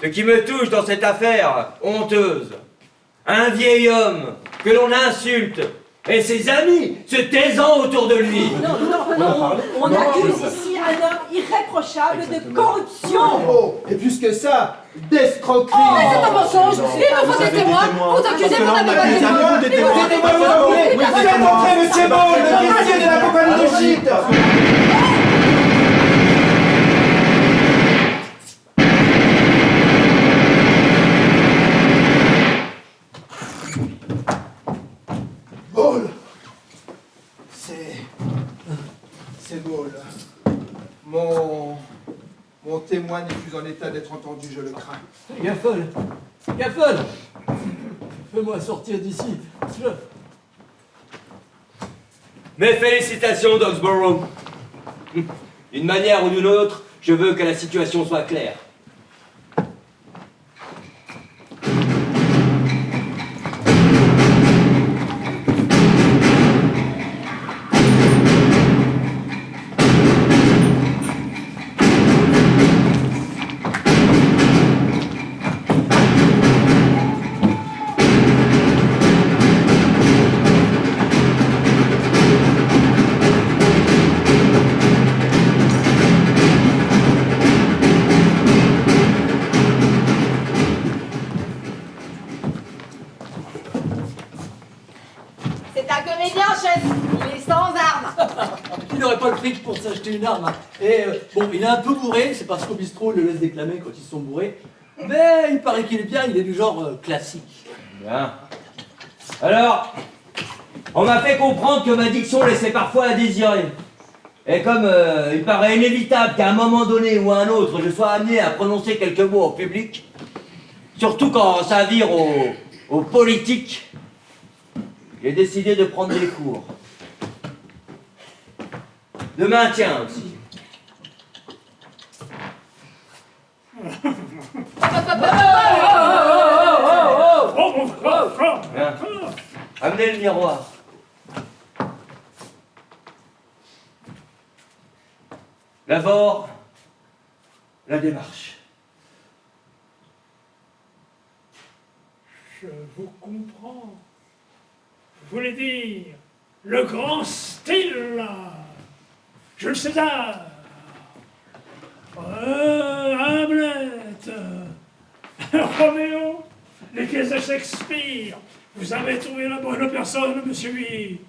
ce qui me touche dans cette affaire honteuse, un vieil homme que l'on insulte et ses amis se taisant autour de lui. Non, on accuse ici un homme irréprochable de corruption. Oh, et plus que ça, d'escroquerie. Mais c'est un mensonge! Il nous faut des témoins! Vous accusez, vous n'avez pas de témoins! Des témoins, vous voulez? Faites entrer Monsieur Ball, le caissier de la compagnie de Shit. Ball. C'est Ball. Mon témoin n'est plus en état d'être entendu, je le crains. Gaffel! Gaffel! Fais-moi sortir d'ici. Mes félicitations, Dogsborough. D'une manière ou d'une autre, je veux que la situation soit claire. C'est un comédien, chef. Il est sans armes. Il n'aurait pas le fric pour s'acheter une arme. Hein. Et bon, il est un peu bourré, c'est parce qu'au bistrot, il le laisse déclamer quand ils sont bourrés. Mais il paraît qu'il est bien, il est du genre classique. Bien. Alors, on m'a fait comprendre que ma diction laissait parfois à désirer. Et comme il paraît inévitable qu'à un moment donné ou à un autre, je sois amené à prononcer quelques mots au public, surtout quand ça vire au politique, j'ai décidé de prendre des cours. De maintien aussi. Bien. Amenez le miroir. D'abord, la démarche. Je vous comprends. Vous voulez dire le grand style là. Jules César, Hamlet, Roméo, les pièces de Shakespeare. Vous avez trouvé la bonne personne, monsieur Huy.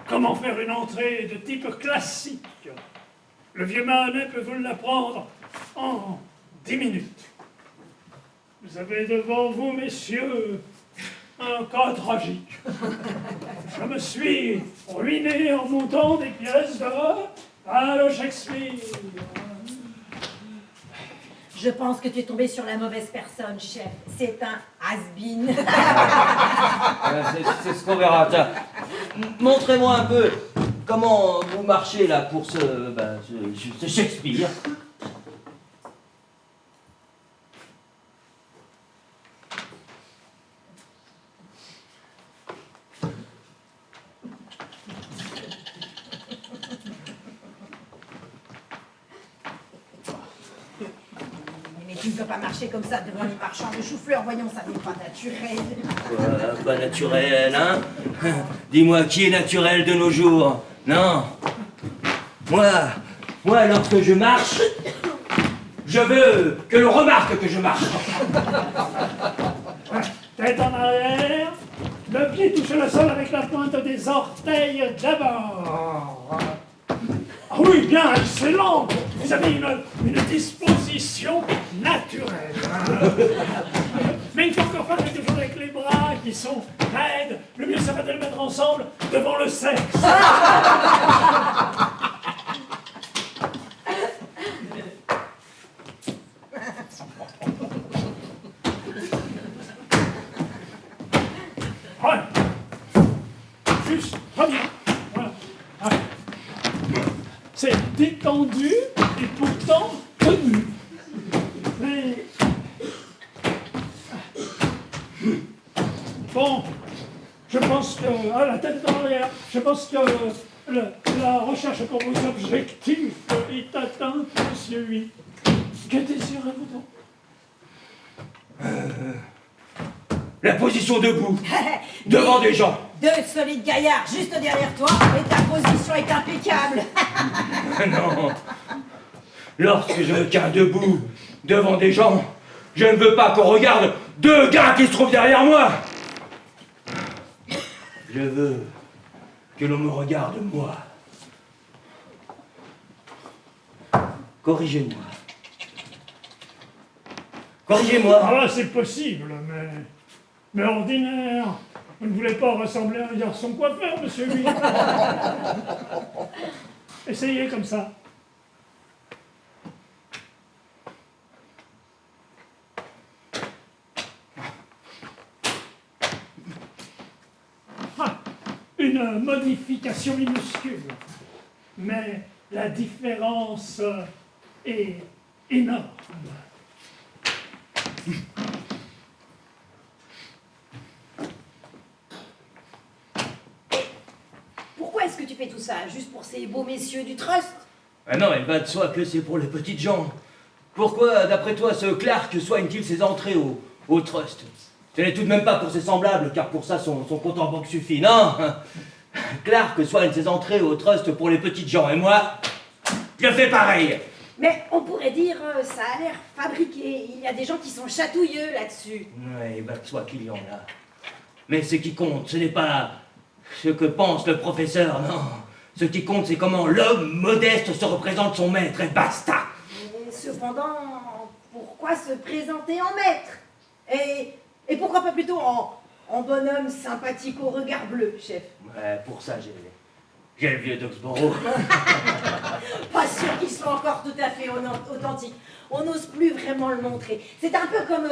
Comment faire une entrée de type classique? Le vieux Mahomet peut vous l'apprendre en 10 minutes. Vous avez devant vous, messieurs, un cas tragique. Je me suis ruiné en montant des pièces de Shakespeare. Je pense que tu es tombé sur la mauvaise personne, chef. C'est un has-been. C'est ce qu'on verra. Tiens, montrez-moi un peu comment vous marchez là pour ce Shakespeare. Tu ne peux pas marcher comme ça devant les marchands de choux-fleurs, voyons, ça n'est pas naturel. Pas naturel, hein? Dis-moi, qui est naturel de nos jours? Non. Moi, lorsque je marche, je veux que l'on remarque que je marche. Tête en arrière, le pied touche le sol avec la pointe des orteils d'abord. Ah oui, bien, excellent. Vous avez une disposition naturelle. Mais il faut encore faire quelque chose avec les bras qui sont raides. Le mieux, ça va de les mettre ensemble devant le sexe. Ouais. Juste, très bien. Voilà. Ouais. C'est détendu et pourtant tenu. Mais... Bon, je pense que... Ah, la tête est en arrière. Je pense que la recherche pour vos objectifs est atteinte, monsieur Huy. Que désirez-vous donc? La position debout, devant des gens. Deux solides gaillards juste derrière toi et ta position est impeccable. Non. Lorsque je me tiens debout, devant des gens, je ne veux pas qu'on regarde deux gars qui se trouvent derrière moi. Je veux que l'on me regarde moi. Corrigez-moi. Corrigez-moi. Ah, c'est possible, mais ordinaire. Vous ne voulez pas ressembler à un garçon coiffeur, monsieur Huy. Essayez comme ça. Ah, une modification minuscule. Mais la différence est énorme. Pourquoi est-ce que tu fais tout ça? Juste pour ces beaux messieurs du trust? Ah non, il va de soi que c'est pour les petites gens. Pourquoi, d'après toi, ce Clark soigne-t-il ses entrées au trust? Ce n'est tout de même pas pour ses semblables, car pour ça, son compte en banque suffit. Non! Clark soigne ses entrées au trust pour les petites gens, et moi, je fais pareil. Mais on pourrait dire, ça a l'air fabriqué. Il y a des gens qui sont chatouilleux là-dessus. Ouais, il va de soi qu'il y en a. Mais ce qui compte, ce n'est pas ce que pense le professeur, non. Ce qui compte, c'est comment l'homme modeste se représente son maître, et basta. Mais cependant, pourquoi se présenter en maître? Et pourquoi pas plutôt en bonhomme sympathique au regard bleu, chef? Ouais, pour ça, j'ai le vieux d'Oxborough. Pas sûr qu'il soit encore tout à fait authentique. On n'ose plus vraiment le montrer. C'est un peu comme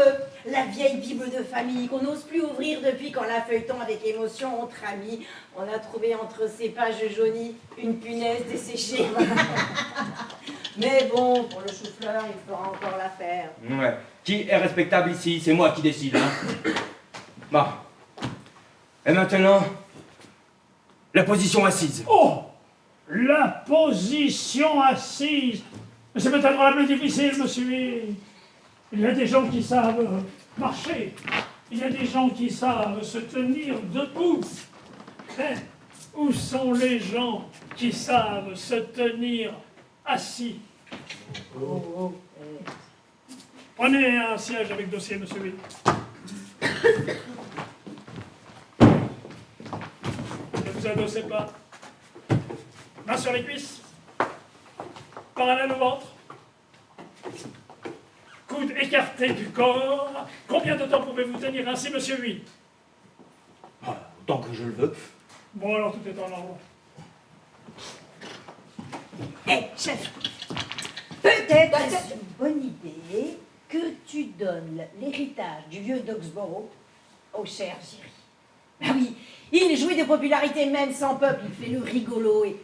la vieille Bible de famille qu'on n'ose plus ouvrir depuis qu'on la feuilleton avec émotion entre amis. On a trouvé entre ces pages jaunies une punaise desséchée. Mais bon, pour le chou-fleur, il fera encore l'affaire. Ouais. Qui est respectable ici? C'est moi qui décide, hein. Bon. Et maintenant, la position assise. Oh! La position assise! C'est peut-être la plus difficile, monsieur Huy. Il y a des gens qui savent marcher. Il y a des gens qui savent se tenir debout. Mais où sont les gens qui savent se tenir assis. Prenez un siège avec dossier, monsieur Witt. Ne vous adossez pas. Main sur les cuisses. Parallèle au ventre. Coude écarté du corps. Combien de temps pouvez-vous tenir ainsi, monsieur Witt? Autant que je le veux. Bon, alors tout est en ordre. Eh, chef, peut-être est-ce une bonne idée que tu donnes l'héritage du vieux d'Oxborough au cher Jerry. Ah oui, il jouit de popularité même sans peuple, il fait le rigolo et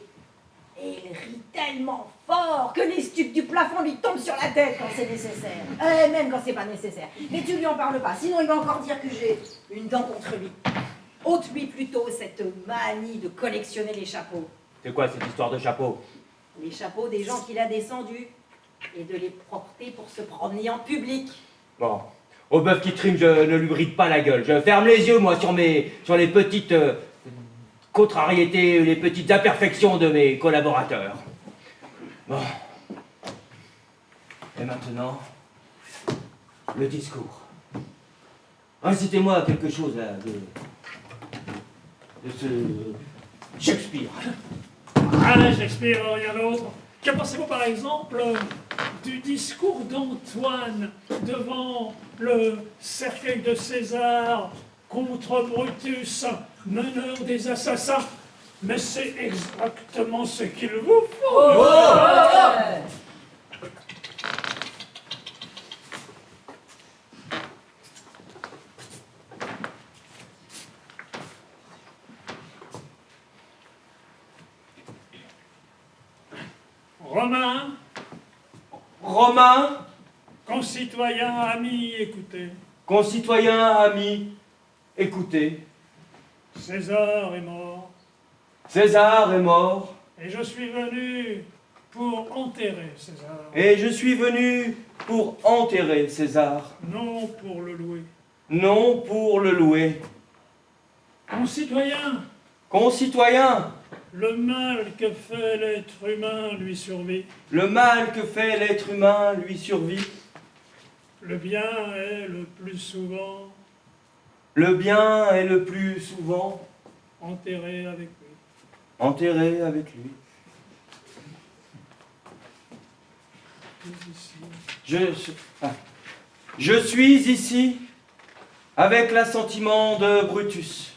il rit tellement fort que les stupes du plafond lui tombent sur la tête quand c'est nécessaire. Même quand c'est pas nécessaire. Mais tu lui en parles pas, sinon il va encore dire que j'ai une dent contre lui. Ôte-lui plutôt cette manie de collectionner les chapeaux. C'est quoi cette histoire de chapeau? Les chapeaux des gens qu'il a descendus et de les porter pour se promener en public. Bon, au bœuf qui trime, je ne lui bride pas la gueule. Je ferme les yeux, moi, sur les petites contrariétés, les petites imperfections de mes collaborateurs. Bon. Et maintenant, le discours. Incitez-moi à quelque chose là, de ce Shakespeare. Ah, Shakespeare, rien d'autre. Que pensez-vous par exemple du discours d'Antoine devant le cercueil de César contre Brutus, meneur des assassins? Mais c'est exactement ce qu'il vous faut. Romains, concitoyens, amis, écoutez. concitoyens, amis, écoutez. César est mort, César est mort, et je suis venu pour enterrer César, et je suis venu pour enterrer César, non pour le louer. non pour le louer. Concitoyens, Concitoyens, le mal que fait l'être humain lui survit. le mal que fait l'être humain lui survit. Le bien est le plus souvent Le bien est le plus souvent enterré avec lui. enterré avec lui. Je suis ici avec l'assentiment de Brutus,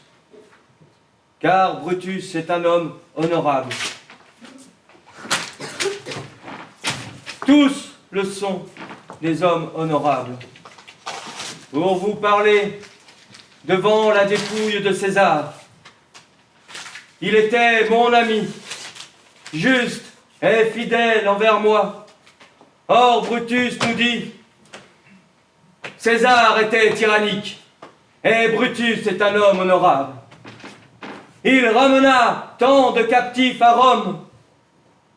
car Brutus est un homme honorable. Tous le sont, des hommes honorables. Pour vous parler devant la dépouille de César, il était mon ami, juste et fidèle envers moi. Or, Brutus nous dit, César était tyrannique, et Brutus est un homme honorable. Il ramena tant de captifs à Rome,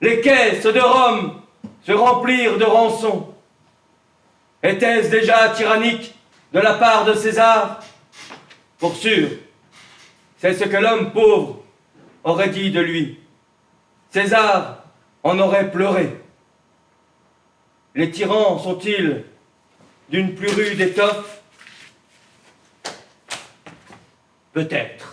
les caisses de Rome se remplirent de rançons. Était-ce déjà tyrannique de la part de César? Pour sûr, c'est ce que l'homme pauvre aurait dit de lui. César en aurait pleuré. Les tyrans sont-ils d'une plus rude étoffe? Peut-être.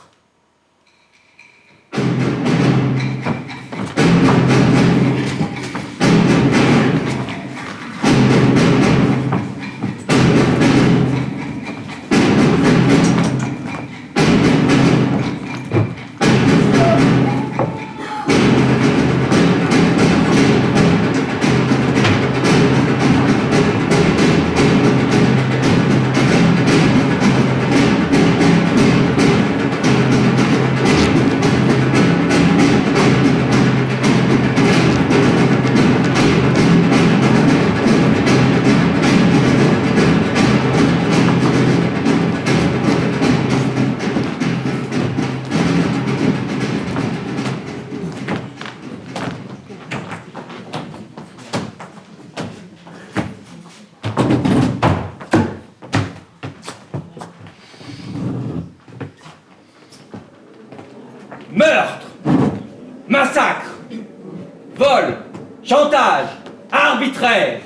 chantage, arbitraire.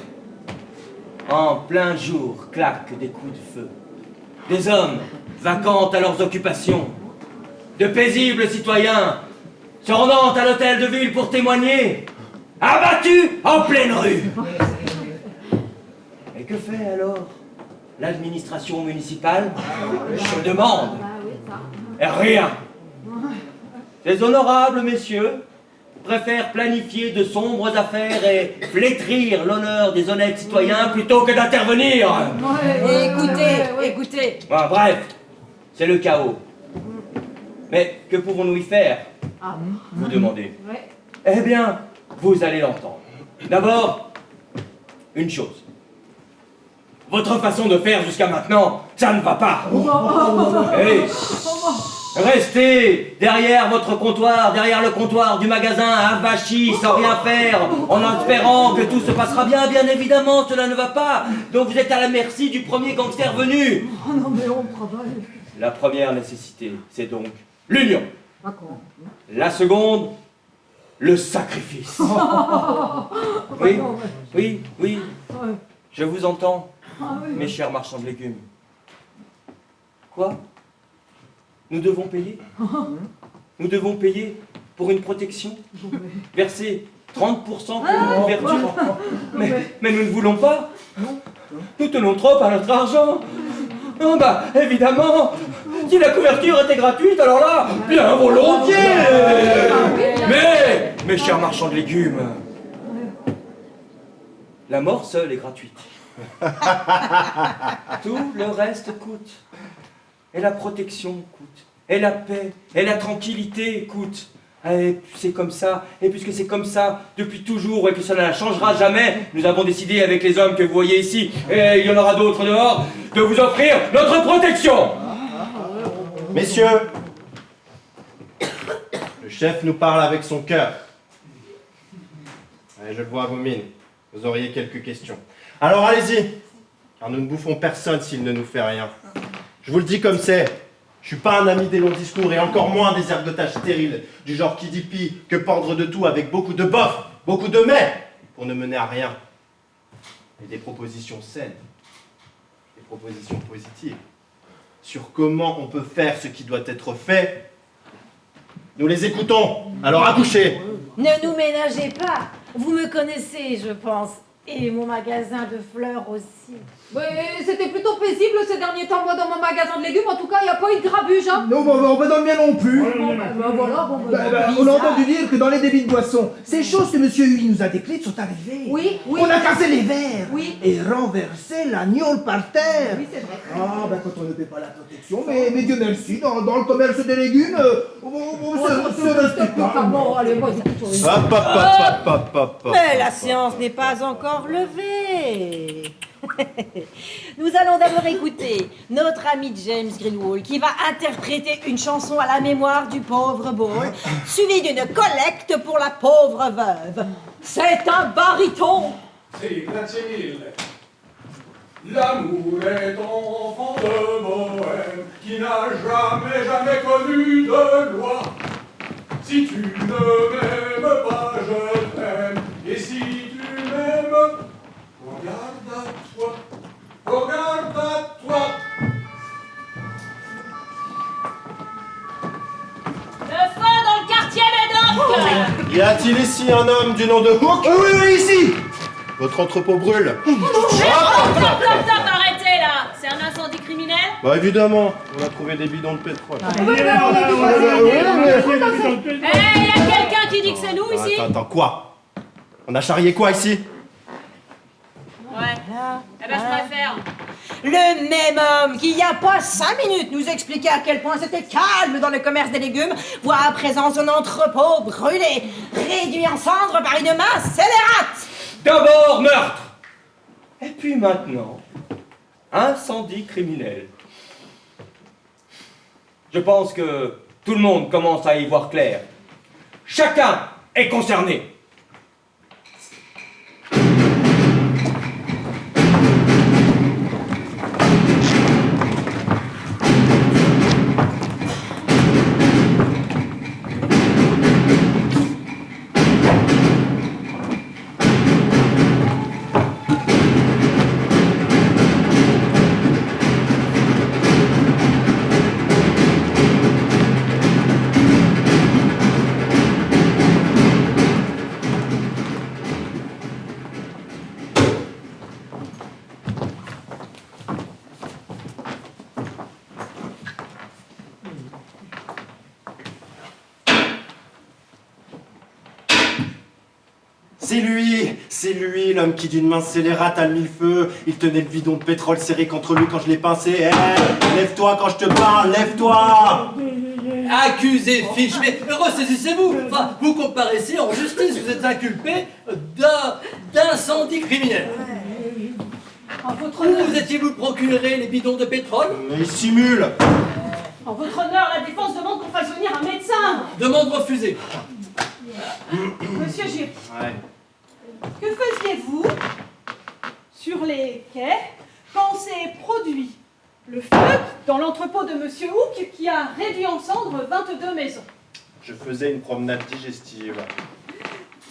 En plein jour, claquent des coups de feu. Des hommes vacants à leurs occupations. De paisibles citoyens se rendant à l'hôtel de ville pour témoigner, abattus en pleine rue. Et que fait alors l'administration municipale? Je demande. Rien. Ces honorables messieurs préfèrent planifier de sombres affaires et flétrir l'honneur des honnêtes citoyens plutôt que d'intervenir. Écoutez. Bon, bref, c'est le chaos. Mais que pouvons-nous y faire? Vous demandez. Eh bien, vous allez l'entendre. D'abord, une chose. Votre façon de faire jusqu'à maintenant, ça ne va pas. Hey, restez derrière votre comptoir, derrière le comptoir du magasin, avachi, sans rien faire, en espérant que tout se passera bien. Bien évidemment, cela ne va pas. Donc vous êtes à la merci du premier gangster venu. Oh non, mais on travaille. La première nécessité, c'est donc l'union. D'accord. La seconde, le sacrifice. Oui, oui, oui. Je vous entends, mes chers marchands de légumes. Quoi? Nous devons payer? Nous devons payer pour une protection? Verser 30% pour une couverture? Mais nous ne voulons pas. Nous tenons trop à notre argent. Oh bah, évidemment, si la couverture était gratuite, alors là, bien volontiers. Mais, mes chers marchands de légumes, la mort seule est gratuite. Tout le reste coûte. Et la protection coûte. Et la paix, et la tranquillité coûtent. Et c'est comme ça, et puisque c'est comme ça depuis toujours et que ça ne changera jamais, nous avons décidé avec les hommes que vous voyez ici, et il y en aura d'autres dehors, de vous offrir notre protection. Messieurs, le chef nous parle avec son cœur. Allez, je le vois à vos mines. Vous auriez quelques questions. Alors allez-y, car nous ne bouffons personne s'il ne nous fait rien. Je vous le dis comme c'est. Je suis pas un ami des longs discours et encore moins des ergotages stériles, du genre qui dit pis que pordre de tout avec beaucoup de bof, beaucoup de mais, pour ne mener à rien. Et des propositions saines, des propositions positives, sur comment on peut faire ce qui doit être fait. Nous les écoutons, alors accouchez. Ne nous ménagez pas. Vous me connaissez, je pense. Et mon magasin de fleurs aussi. C'était plutôt paisible ces derniers temps, moi, dans mon magasin de légumes. En tout cas, il n'y a pas eu de grabuge, hein. Non, bah, dans le mien non plus. On a entendu dire que dans les débits de boissons, ces choses que monsieur Huy nous a décrites sont arrivées. Oui. On a cassé les verres. Oui. Et renversé l'agneau par terre. Oui, c'est vrai. Ah, bah quand on ne paie pas la protection, mais Dieu merci, dans le commerce des légumes, c'est resté calme. Bon, allez, moi, Mais la séance n'est pas encore levée. Nous allons d'abord écouter notre ami James Greenwald qui va interpréter une chanson à la mémoire du pauvre Ball, suivie d'une collecte pour la pauvre veuve. C'est un baryton. Sì, grazie mille. L'amour est enfant de Bohème qui n'a jamais connu de loi. Si tu ne m'aimes pas, je t'aime. Et si tu m'aimes, regarde à toi. Regarde à toi. Le feu dans le quartier Médoc. Y a-t-il ici un homme du nom de Hook? Oui, ici. Votre entrepôt brûle. Stop, arrêtez là. C'est un incendie criminel? Bah évidemment, on a trouvé des bidons de pétrole. Il y a quelqu'un qui dit que c'est nous ici? Attends, quoi? On a charrié quoi ici? Ouais. Eh ben je préfère. Le même homme qui, il n'y a pas 5 minutes, nous expliquait à quel point c'était calme dans le commerce des légumes, voit à présent son entrepôt brûlé, réduit en cendres par une main scélérate. D'abord meurtre, et puis maintenant, incendie criminel. Je pense que tout le monde commence à y voir clair. Chacun est concerné. C'est lui, l'homme qui d'une main scélérate a mis le feu. Il tenait le bidon de pétrole serré contre lui quand je l'ai pincé. Lève-toi quand je te parle, lève-toi. Accusé fiche, mais ressaisissez-vous. Enfin, vous comparaissez en justice, vous êtes inculpé d'incendie criminel. En votre Où honneur, vous étiez-vous procuré les bidons de pétrole? Il simule. en votre honneur, la défense demande qu'on fasse venir un médecin. Demande refusée. Monsieur Giry, Ouais. que faisiez-vous sur les quais quand s'est produit le feu dans l'entrepôt de Monsieur Hook qui a réduit en cendres 22 maisons? Je faisais une promenade digestive.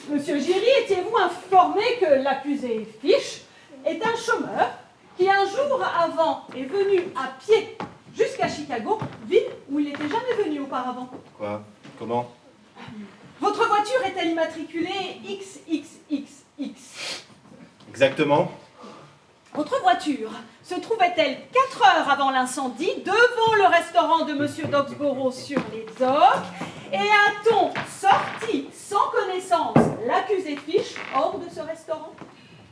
Monsieur Giry, étiez-vous informé que l'accusé Fish est un chômeur qui un jour avant est venu à pied jusqu'à Chicago, ville où il n'était jamais venu auparavant? Quoi? Comment? Votre voiture est-elle immatriculée XXXX? Exactement. Votre voiture se trouvait-elle 4 heures avant l'incendie devant le restaurant de Monsieur Doxborough sur les docks? Et a-t-on sorti sans connaissance l'accusé Fish hors de ce restaurant?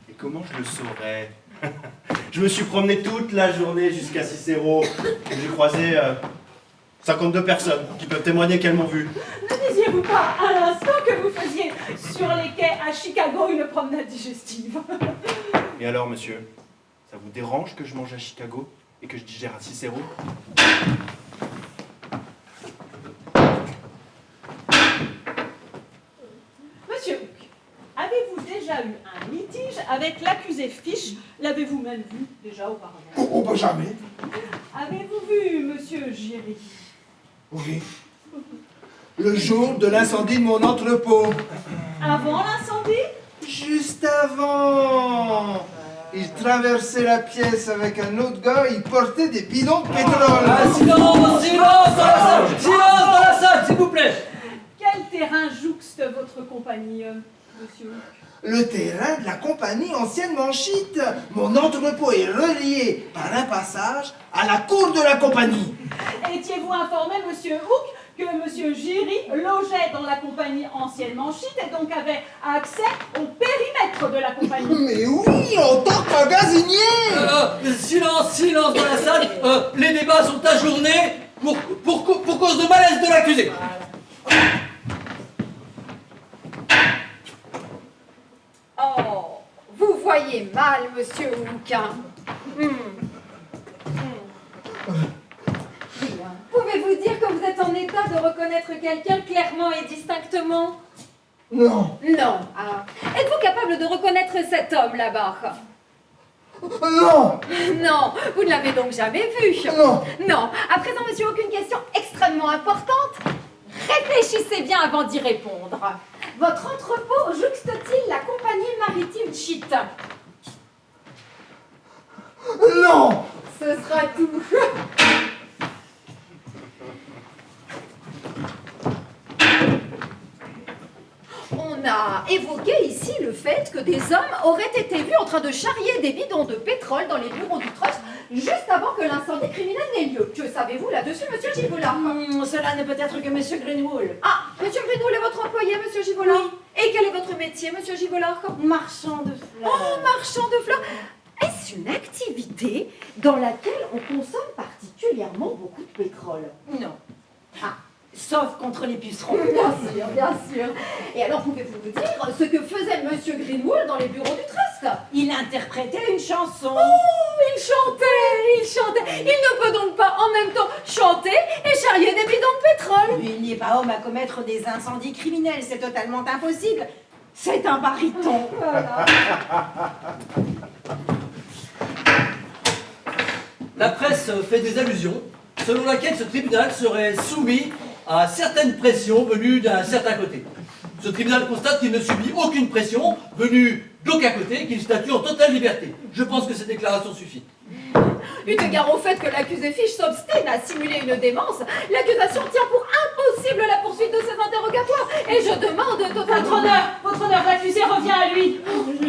Et comment je le saurais? Je me suis promené toute la journée jusqu'à Cicero. J'ai croisé 52 personnes qui peuvent témoigner qu'elles m'ont vu. Ne disiez-vous pas à l'instant que vous faisiez sur les quais à Chicago une promenade digestive? Et alors, monsieur, ça vous dérange que je mange à Chicago et que je digère à Cicero? Monsieur Hook, avez-vous déjà eu un litige avec l'accusé Fish? L'avez-vous même vu déjà auparavant? Oh, bah jamais. Avez-vous vu Monsieur Giry? Oui. Le jour de l'incendie de mon entrepôt. Avant l'incendie? Juste avant. Il traversait la pièce avec un autre gars, il portait des bidons de pétrole. Ah, silence, silence dans la salle, silence dans la salle, s'il vous plaît. Quel terrain jouxte votre compagnie, Monsieur Hook? Le terrain de la compagnie ancienne Manchite. Mon entrepôt est relié par un passage à la cour de la compagnie. Étiez-vous informé, Monsieur Hook, que Monsieur Giry logeait dans la compagnie ancienne Manchite et donc avait accès au périmètre de la compagnie? Mais oui, en tant que magasinier. Silence dans la salle, les débats sont ajournés pour cause de malaise de l'accusé. Oh, vous voyez mal, monsieur Hook. Pouvez-vous dire que vous êtes en état de reconnaître quelqu'un clairement et distinctement? Non. Non. Ah. Êtes-vous capable de reconnaître cet homme là-bas? Non. Non, vous ne l'avez donc jamais vu? Non. Non. À présent, monsieur Hook, une question extrêmement importante. Réfléchissez bien avant d'y répondre. Votre entrepôt jouxte-t-il la compagnie maritime Cheat? Non. Ce sera tout. On a évoqué ici le fait que des hommes auraient été vus en train de charrier des bidons de pétrole dans les bureaux du trust juste avant que l'incendie criminel n'ait lieu. Que savez-vous là-dessus, monsieur Givolard? Cela ne peut être que Monsieur Greenwood. Ah, monsieur Grenoul est votre employé, monsieur Givolard? Oui. Et quel est votre métier, monsieur Givolard? Marchand de fleurs. Oh, marchand de fleurs. Est-ce une activité dans laquelle on consomme particulièrement beaucoup de pétrole? Non. Ah, sauf contre les pucerons. Bien sûr, bien sûr. Et alors, pouvez-vous nous dire ce que faisait monsieur Greenwood dans les bureaux du trust? Il interprétait une chanson. Oh, il chantait. Il ne peut donc pas en même temps chanter et charrier des bidons de pétrole. Il n'y est pas homme à commettre des incendies criminels, c'est totalement impossible. C'est un baryton. Voilà. La presse fait des allusions selon laquelle ce tribunal serait soumis à certaines pressions venues d'un certain côté. Ce tribunal constate qu'il ne subit aucune pression venue d'aucun côté, qu'il statue en totale liberté. Je pense que cette déclaration suffit. Eu égard au fait que l'accusé Fish s'obstine à simuler une démence, l'accusation tient pour impossible la poursuite de ses interrogatoires. Et je demande Votre honneur, l'accusé revient à lui.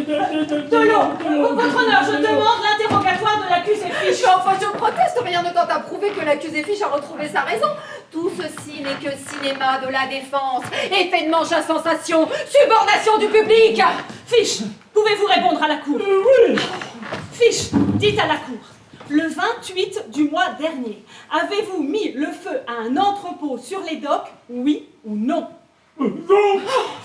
De l'eau. Votre honneur, je demande l'interrogatoire de l'accusé Fish. Enfin, je proteste, rien ne tente à prouver que l'accusé Fish a retrouvé sa raison. Tout ceci n'est que cinéma de la défense, effet de manche à sensation, subornation du public. Fiche, pouvez-vous répondre à la cour? Oui. Fiche, dites à la cour. Le 28 du mois dernier, avez-vous mis le feu à un entrepôt sur les docks, oui ou non? Non.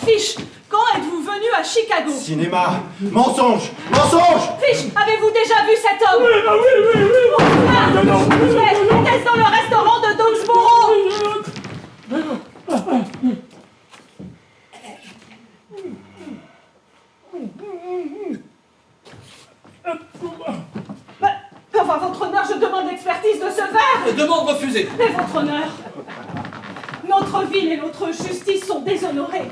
Fiche, quand êtes-vous venu à Chicago? Cinéma. Mensonge. Mensonge. Fiche, avez-vous déjà vu cet homme? Oui, bah oui. Ah, Non. Était-ce dans le restaurant de Dogsboro? Enfin, votre honneur, je demande l'expertise de ce verre. Demande refusée. Mais votre honneur, notre ville et notre justice sont déshonorées,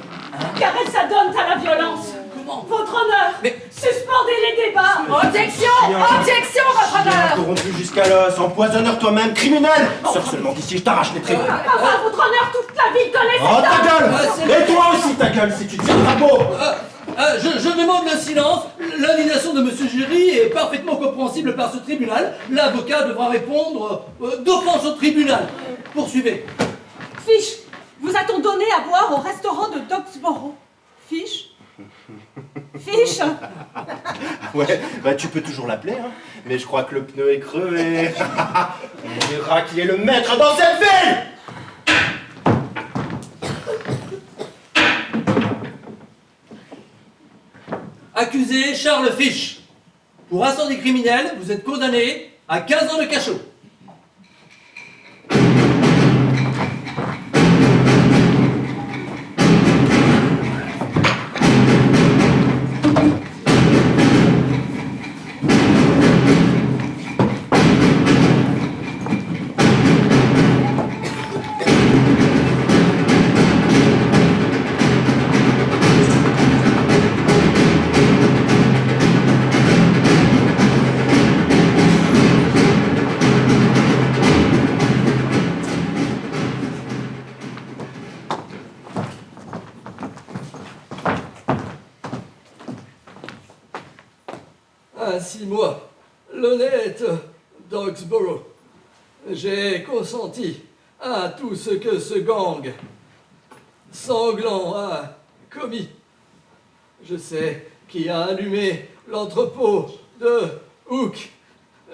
car elles s'adonnent à la violence. Comment? Votre honneur, Mais- suspendez les débats. Objection, objection, votre honneur. Corrompu jusqu'à l'os, empoisonneur toi-même, criminel. Sors seulement d'ici, je t'arrache les traits. Enfin, votre honneur, toute la ville connaît Oh, cet ta homme. gueule. Et toi aussi, ta gueule, si tu tiens le drapeau. Je demande le silence. L'indignation de M. Giry est parfaitement compréhensible par ce tribunal. L'avocat devra répondre d'offense au tribunal. Poursuivez. Fiche, vous a-t-on donné à boire au restaurant de Dogsboro? Fiche? Fiche? Ouais, bah tu peux toujours l'appeler, hein. Mais je crois que le pneu est crevé. On verra qui est le maître dans cette ville. Accusé Charles Fiche. Pour incendie criminel, vous êtes condamné à 15 ans de cachot. Ainsi moi, l'honnête Dogsboro, j'ai consenti à tout ce que ce gang sanglant a commis. Je sais qui a allumé l'entrepôt de Hook.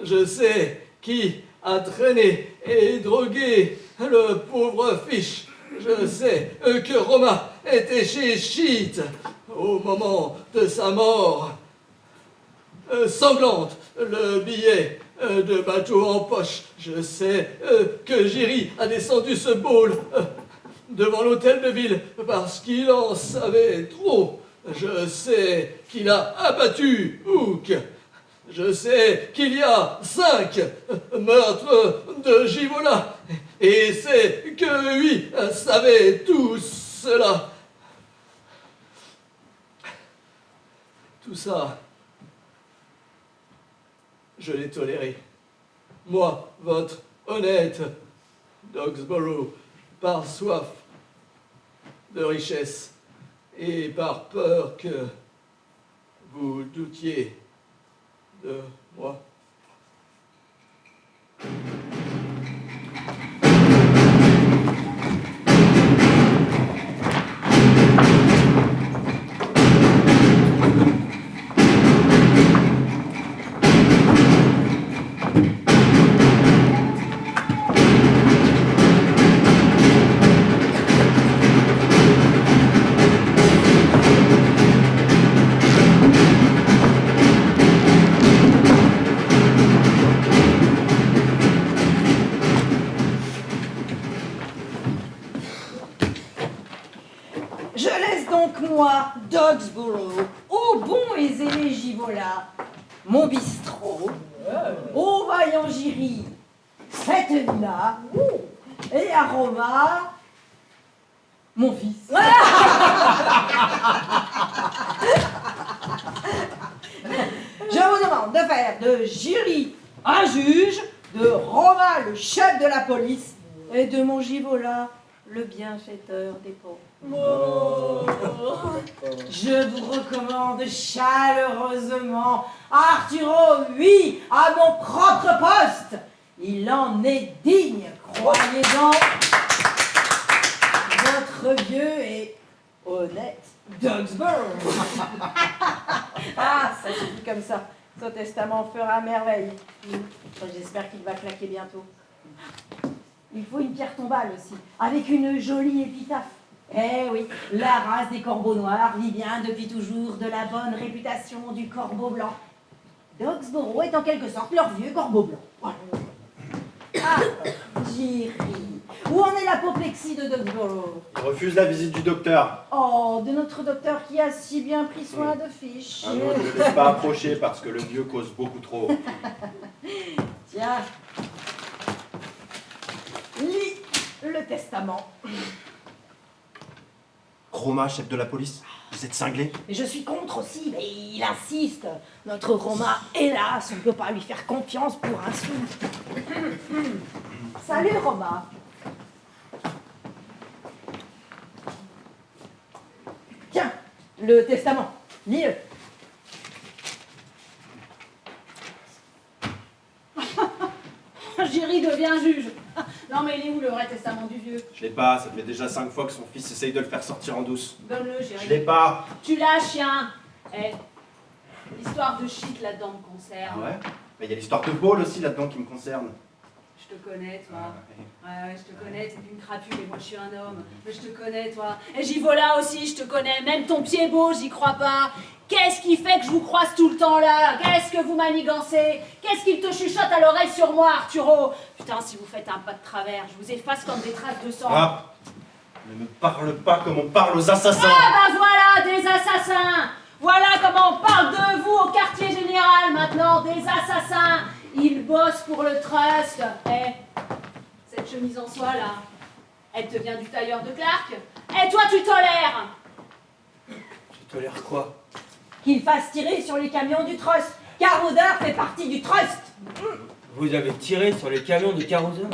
Je sais qui a traîné et drogué le pauvre Fish. Je sais que Roma était chez Sheet au moment de sa mort. Sanglante, le billet de bateau en poche. Je sais que Giry a descendu ce bowl devant l'hôtel de ville parce qu'il en savait trop. Je sais qu'il a abattu Hook. Je sais qu'il y a 5 meurtres de Givola. Et c'est que lui savait tout cela. Tout ça, je l'ai toléré. Moi, votre honnête Dogsboro, par soif de richesse et par peur que vous doutiez de moi. Je laisse donc moi, Dogsboro, au bon et zélé Givola, mon bistrot, au vaillant Giry, cette villa, et à Roma, mon fils. Je vous demande de faire de Giry un juge, de Roma le chef de la police, et de mon Givola le bienfaiteur des pauvres. Je vous recommande chaleureusement Arturo, oui, à mon propre poste. Il en est digne, croyez-en. notre vieux et honnête Dogsborough. Ah, ça suffit comme ça. Son testament fera merveille. J'espère qu'il va claquer bientôt. Il faut une pierre tombale aussi, avec une jolie épitaphe. Eh oui, la race des corbeaux noirs vit bien depuis toujours de la bonne réputation du corbeau blanc. Dogsborough est en quelque sorte leur vieux corbeau blanc. Voilà. Ah, Jerry, où en est l'apoplexie de Dogsborough? Il refuse la visite du docteur. Oh, de notre docteur qui a si bien pris soin de Fiche. Un autre ne le laisse pas approcher parce que le vieux cause beaucoup trop. Tiens, lis le testament. Roma, chef de la police, vous êtes cinglé? Mais je suis contre aussi, mais il insiste. Notre Roma, hélas, on ne peut pas lui faire confiance pour un sou. Salut Roma. Tiens, le testament, lis-le. Jerry devient juge. Non mais il est où le vrai testament du vieux? Je l'ai pas, ça fait déjà 5 fois que son fils essaye de le faire sortir en douce. Donne-le, Jerry. Je l'ai pas. Tu l'as, chien. Eh, l'histoire de shit là-dedans me concerne. Ah ouais? Mais il y a l'histoire de Paul aussi là-dedans qui me concerne. Je te connais, toi. Ouais, je te connais, t'es une crapule et moi je suis un homme. Mais je te connais, toi. Et Givola aussi, je te connais. Même ton pied beau, j'y crois pas. Qu'est-ce qui fait que je vous croise tout le temps là? Qu'est-ce que vous manigancez? Qu'est-ce qu'il te chuchote à l'oreille sur moi, Arturo? Putain, si vous faites un pas de travers, je vous efface comme des traces de sang. Ah! Ne me parle pas comme on parle aux assassins! Ah bah voilà, des assassins! Voilà comment on parle de vous au quartier général maintenant, des assassins! Ils bossent pour le trust. Eh, cette chemise en soie là, elle te vient du tailleur de Clark? Et toi tu tolères? Je tolère quoi? Qu'il fasse tirer sur les camions du trust. Caroudeur fait partie du trust. Vous avez tiré sur les camions de Carousel?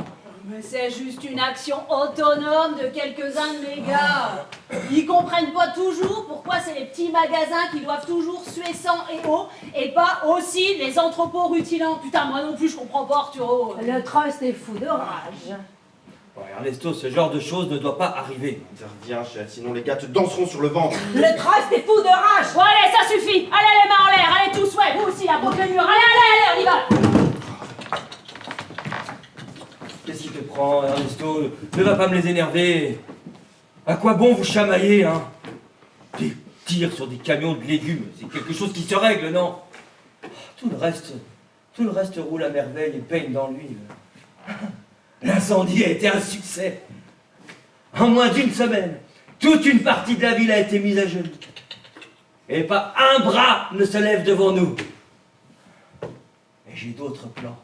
Mais c'est juste une action autonome de quelques-uns de mes gars. Ils comprennent pas toujours pourquoi c'est les petits magasins qui doivent toujours suer sang et eau et pas aussi les entrepôts rutilants. Putain, moi non plus je comprends pas, Arturo. Le trust est fou de rage. Ouais, Ernesto, ce genre de choses ne doit pas arriver. Interviens, chef, sinon les gars te danseront sur le ventre. Le trust est fou de rage. Bon allez, ça suffit. Allez les mains en l'air, allez tous, ouais, vous aussi, là, contre le mur. Allez, on y va. Qu'est-ce qui te prend, Ernesto? Ne va pas me les énerver. À quoi bon vous chamailler, hein? Des tirs sur des camions de légumes, c'est quelque chose qui se règle, non? Tout le reste roule à merveille et peigne dans l'huile. L'incendie a été un succès. En moins d'une semaine, toute une partie de la ville a été mise à genoux. Et pas un bras ne se lève devant nous. Et j'ai d'autres plans.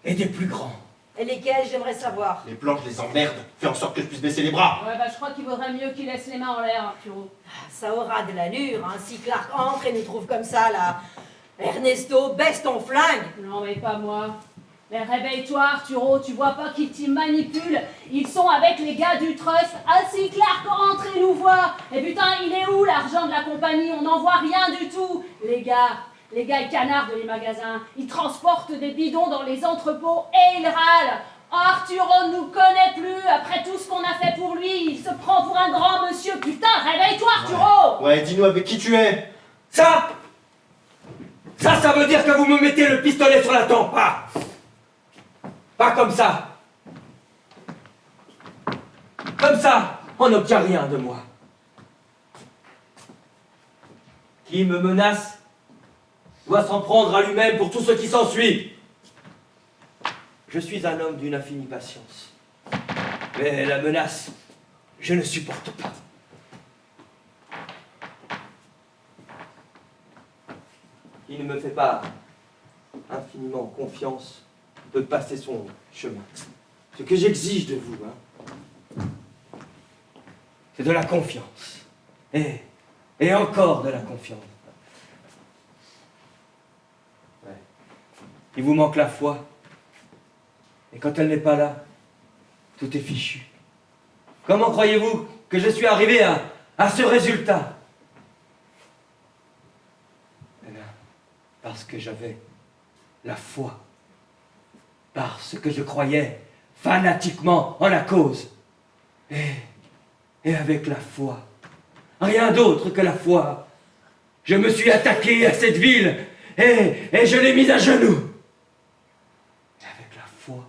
Et des plus grands. Et lesquels, j'aimerais savoir? Les plans, je les emmerde. Fais en sorte que je puisse baisser les bras. Ouais, bah je crois qu'il vaudrait mieux qu'il laisse les mains en l'air, Arturo. Ça aura de l'allure, hein. Si Clark entre et nous trouve comme ça, là. Ernesto, baisse ton flingue. Non, mais pas moi. Mais réveille-toi, Arturo, tu vois pas qu'ils t'y manipulent? Ils sont avec les gars du trust. Ah, si Clark rentre et nous voit. Et putain, il est où l'argent de la compagnie? On n'en voit rien du tout. Les gars, ils canardent les magasins. Ils transportent des bidons dans les entrepôts et ils râlent. Oh, Arturo ne nous connaît plus. Après tout ce qu'on a fait pour lui, il se prend pour un grand monsieur. Putain, réveille-toi, Arturo. Ouais, dis-nous avec qui tu es. Ça veut dire que vous me mettez le pistolet sur la tempe, pas comme ça. Comme ça, on n'obtient rien de moi. Qui me menace doit s'en prendre à lui-même pour tout ce qui s'ensuit. Je suis un homme d'une infinie patience. Mais la menace, je ne supporte pas. Qui ne me fait pas infiniment confiance de passer son chemin. Ce que j'exige de vous, c'est de la confiance. Et encore de la confiance. Ouais. Il vous manque la foi. Et quand elle n'est pas là, tout est fichu. Comment croyez-vous que je suis arrivé à ce résultat? Eh bien, parce que j'avais la foi. Parce que je croyais fanatiquement en la cause. et avec la foi. Rien d'autre que la foi. Je me suis attaqué à cette ville et je l'ai mise à genoux. Et avec la foi,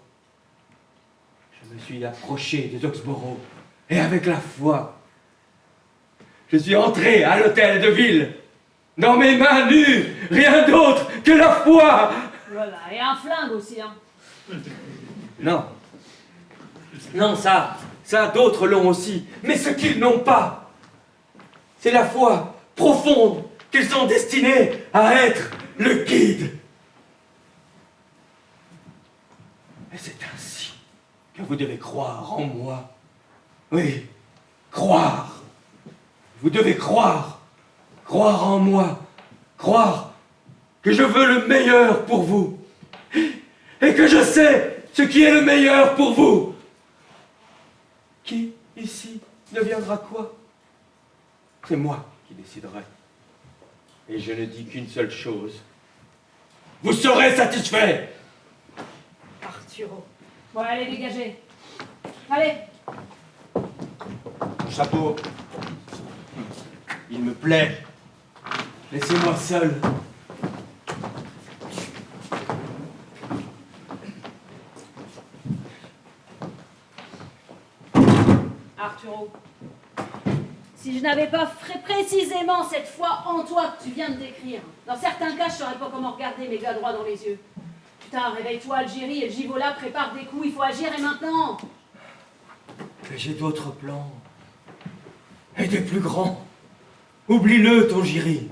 je me suis approché de Doxborough. Et avec la foi, je suis entré à l'hôtel de ville. Dans mes mains nues, rien d'autre que la foi. Voilà, et un flingue aussi, hein. Non. Non, ça d'autres l'ont aussi. Mais ce qu'ils n'ont pas, c'est la foi profonde qu'ils sont destinés à être le guide. Et c'est ainsi que vous devez croire en moi. Oui, croire. Vous devez croire. Croire en moi. Croire que je veux le meilleur pour vous. Et que je sais ce qui est le meilleur pour vous. Qui, ici, deviendra quoi? C'est moi qui déciderai. Et je ne dis qu'une seule chose. Vous serez satisfait. Arturo. Bon, allez, dégagez. Allez. Mon chapeau, il me plaît. Laissez-moi seul. Arturo, si je n'avais pas précisément cette foi en toi que tu viens de décrire, dans certains cas, je ne saurais pas comment regarder mes gars droit dans les yeux. Putain, réveille-toi, Algérie, et le Givola prépare des coups, il faut agir et maintenant. Mais j'ai d'autres plans. Et des plus grands. Oublie-le, ton Jiri.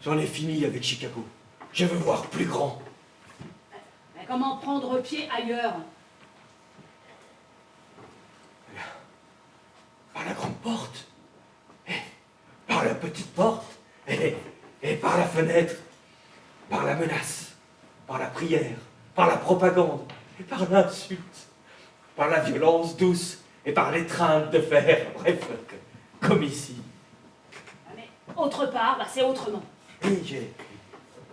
J'en ai fini avec Chicago. Je veux voir plus grand. Mais comment prendre pied ailleurs? Par la grande porte. Et par la petite porte. Et par la fenêtre. Par la menace. Par la prière. Par la propagande. Et par l'insulte. Par la violence douce. Et par l'étreinte de fer. Bref, comme ici. Mais autre part, bah, c'est autrement. Et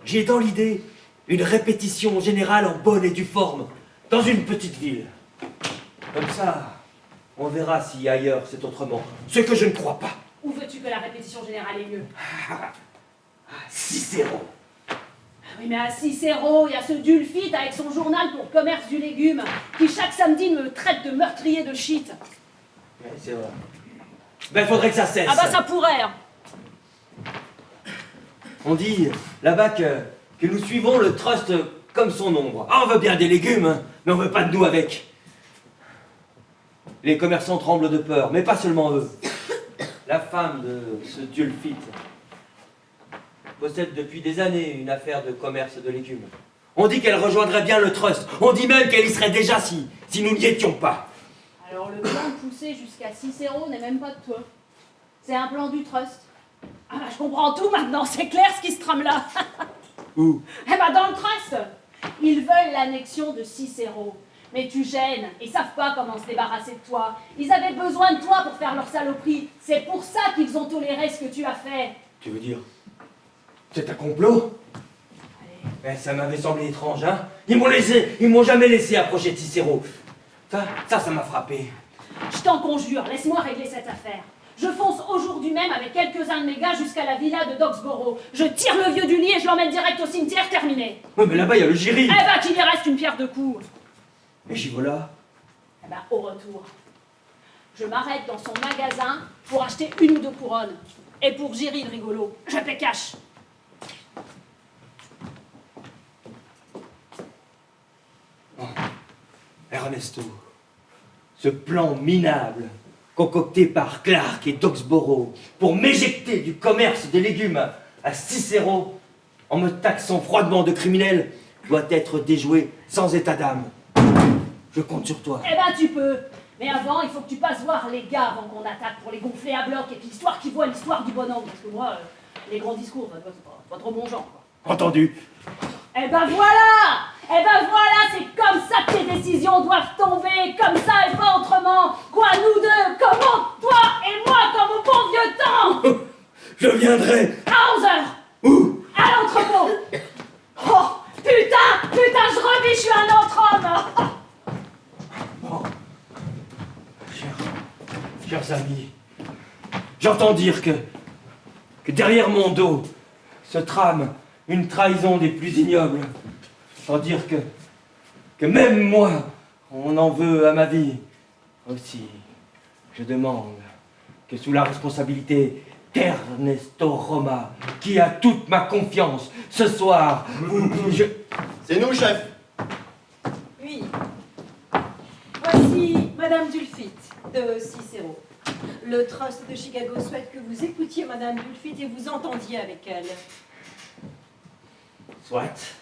j'ai dans l'idée une répétition générale en bonne et due forme, dans une petite ville. Comme ça, on verra si ailleurs c'est autrement. Ce que je ne crois pas. Où veux-tu que la répétition générale ait lieu? Cicéron. Oui, mais à Cicéro, il y a ce Dulphite avec son journal pour commerce du légume, qui chaque samedi me traite de meurtrier de shit. Ouais, c'est vrai. Ben, faudrait que ça cesse. Ah bah ça pourrait, hein. On dit là-bas que nous suivons le trust comme son ombre. Ah, on veut bien des légumes, hein, mais on veut pas de nous avec. Les commerçants tremblent de peur, mais pas seulement eux. La femme de ce Dulphite possède depuis des années une affaire de commerce de légumes. On dit qu'elle rejoindrait bien le trust. On dit même qu'elle y serait déjà si nous n'y étions pas. Alors le plan de pousser jusqu'à Cicéro n'est même pas de toi. C'est un plan du trust. Ah bah je comprends tout maintenant, c'est clair ce qui se trame là. Où? Eh bah dans le trust. Ils veulent l'annexion de Cicéro. Mais tu gênes, ils savent pas comment se débarrasser de toi. Ils avaient besoin de toi pour faire leur saloperie. C'est pour ça qu'ils ont toléré ce que tu as fait. Tu veux dire, c'est un complot? Eh, ça m'avait semblé étrange, hein? Ils m'ont jamais laissé approcher de Cicéro. Ça m'a frappé. Je t'en conjure, laisse-moi régler cette affaire. Je fonce aujourd'hui même avec quelques-uns de mes gars jusqu'à la villa de Doxborough. Je tire le vieux du lit et je l'emmène direct au cimetière, terminé. Ouais, mais là-bas, il y a le Jiri. Eh ben, qu'il y reste une pierre de coups. Et Givola? Eh ben, au retour, je m'arrête dans son magasin pour acheter une ou deux couronnes. Et pour Jiri le rigolo, je paie cash. Oh. Ernesto, ce plan minable concocté par Clark et Doxborough pour m'éjecter du commerce des légumes à Cicéro en me taxant froidement de criminel doit être déjoué sans état d'âme. Je compte sur toi. Eh ben, tu peux. Mais avant, il faut que tu passes voir les gars avant qu'on attaque pour les gonfler à bloc et puis l'histoire qui voit l'histoire du bonhomme. Parce que moi, les grands discours, c'est pas trop mon genre, quoi. Entendu. Eh ben voilà! Eh ben voilà, c'est comme ça que tes décisions doivent tomber, comme ça et pas autrement. Quoi, nous deux, comment toi et moi, comme au bon vieux temps. Je viendrai. À 11h. Où? À l'entrepôt. Oh, putain, je revis, je suis un autre homme. Bon, J'entends dire que derrière mon dos se trame une trahison des plus ignobles. J'entends dire que même moi, on en veut à ma vie. Aussi, je demande que sous la responsabilité d'Ernesto Roma, qui a toute ma confiance, ce soir, C'est nous, chef. Oui. Voici Madame Dulfit de Cicero. Le Trust de Chicago souhaite que vous écoutiez Madame Dulfit et vous entendiez avec elle. Soit.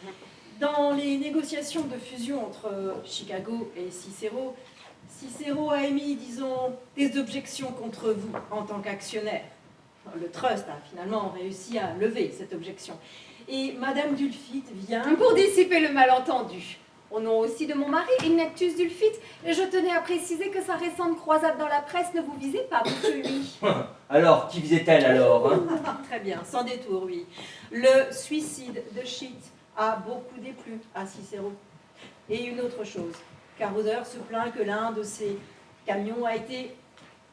Dans les négociations de fusion entre Chicago et Cicero, Cicero a émis, disons, des objections contre vous en tant qu'actionnaire. Le Trust a finalement réussi à lever cette objection. Et Madame Dulfit vient... Pour dissiper le malentendu. Au nom aussi de mon mari, Ignatius Dulfit, je tenais à préciser que sa récente croisade dans la presse ne vous visait pas, monsieur lui. Alors, qui visait-elle alors hein? Très bien, sans détour, oui. Le suicide de Sheet a beaucoup déplu à Cicero. Et une autre chose, Caruder se plaint que l'un de ses camions a été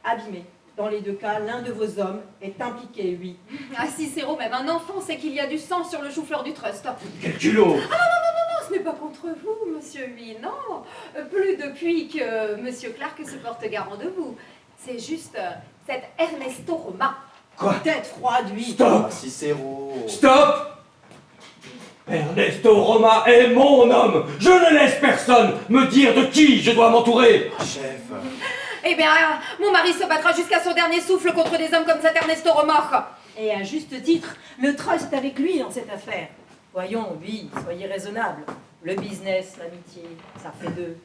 abîmé. Dans les deux cas, l'un de vos hommes est impliqué, oui. À Cicero, même un enfant sait qu'il y a du sang sur le chou-fleur du trust. Quel culot! Ah non, ce n'est pas contre vous, monsieur lui, non. Plus depuis que monsieur Clark se porte garant de vous. C'est juste cet Ernesto Roma. Quoi? Tête froide, oui. Stop! Cicero. Stop! Ernesto Roma est mon homme! Je ne laisse personne me dire de qui je dois m'entourer! Chef. Eh bien, mon mari se battra jusqu'à son dernier souffle contre des hommes comme cet Ernesto Roma. Et à juste titre, le Trust est avec lui dans cette affaire. Voyons, oui, soyez raisonnable. Le business, l'amitié, ça fait deux.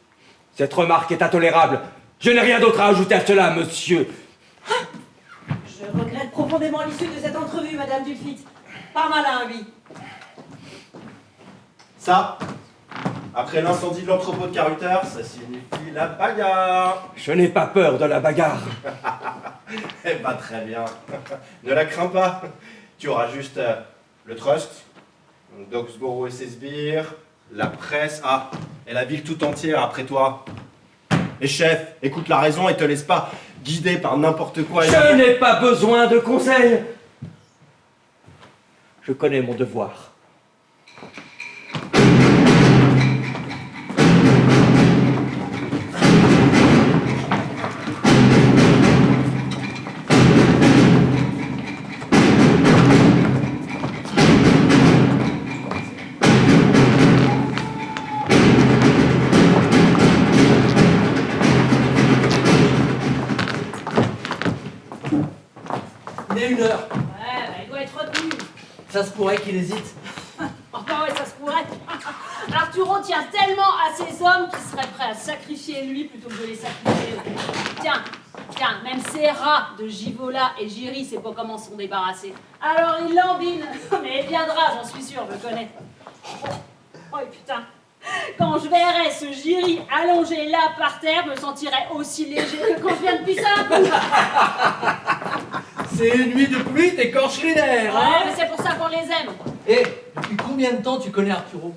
Cette remarque est intolérable. Je n'ai rien d'autre à ajouter à cela, monsieur. Je regrette profondément l'issue de cette entrevue, Madame Dulfit. Pas malin, oui. Ça, après l'incendie de l'entrepôt de Caruter, ça signifie la bagarre. Je n'ai pas peur de la bagarre. Eh ben très bien. Ne la crains pas. Tu auras juste le Trust, Doxborough et ses sbires, la presse, et la ville tout entière après toi. Et chef, écoute la raison et te laisse pas guider par n'importe quoi. Je n'ai pas besoin de conseils. Je connais mon devoir. Il est 1h. Ouais, il doit être retenu. Ça se pourrait qu'il hésite. Enfin, ouais, ça se pourrait. Arturo tient tellement à ses hommes qu'il serait prêt à sacrifier lui plutôt que de les sacrifier. Tiens, même ces rats de Givola et Giri, c'est pas comment s'en débarrasser. Alors il lambine, mais il viendra, j'en suis sûre, je le connais. Oh putain, quand je verrai ce Giri allongé là par terre, je me sentirai aussi léger que quand je viens de pisser un coup. C'est une nuit de pluie, t'écorches les nerfs, Ouais, hein? mais c'est pour ça qu'on les aime. Et depuis combien de temps tu connais Arturo?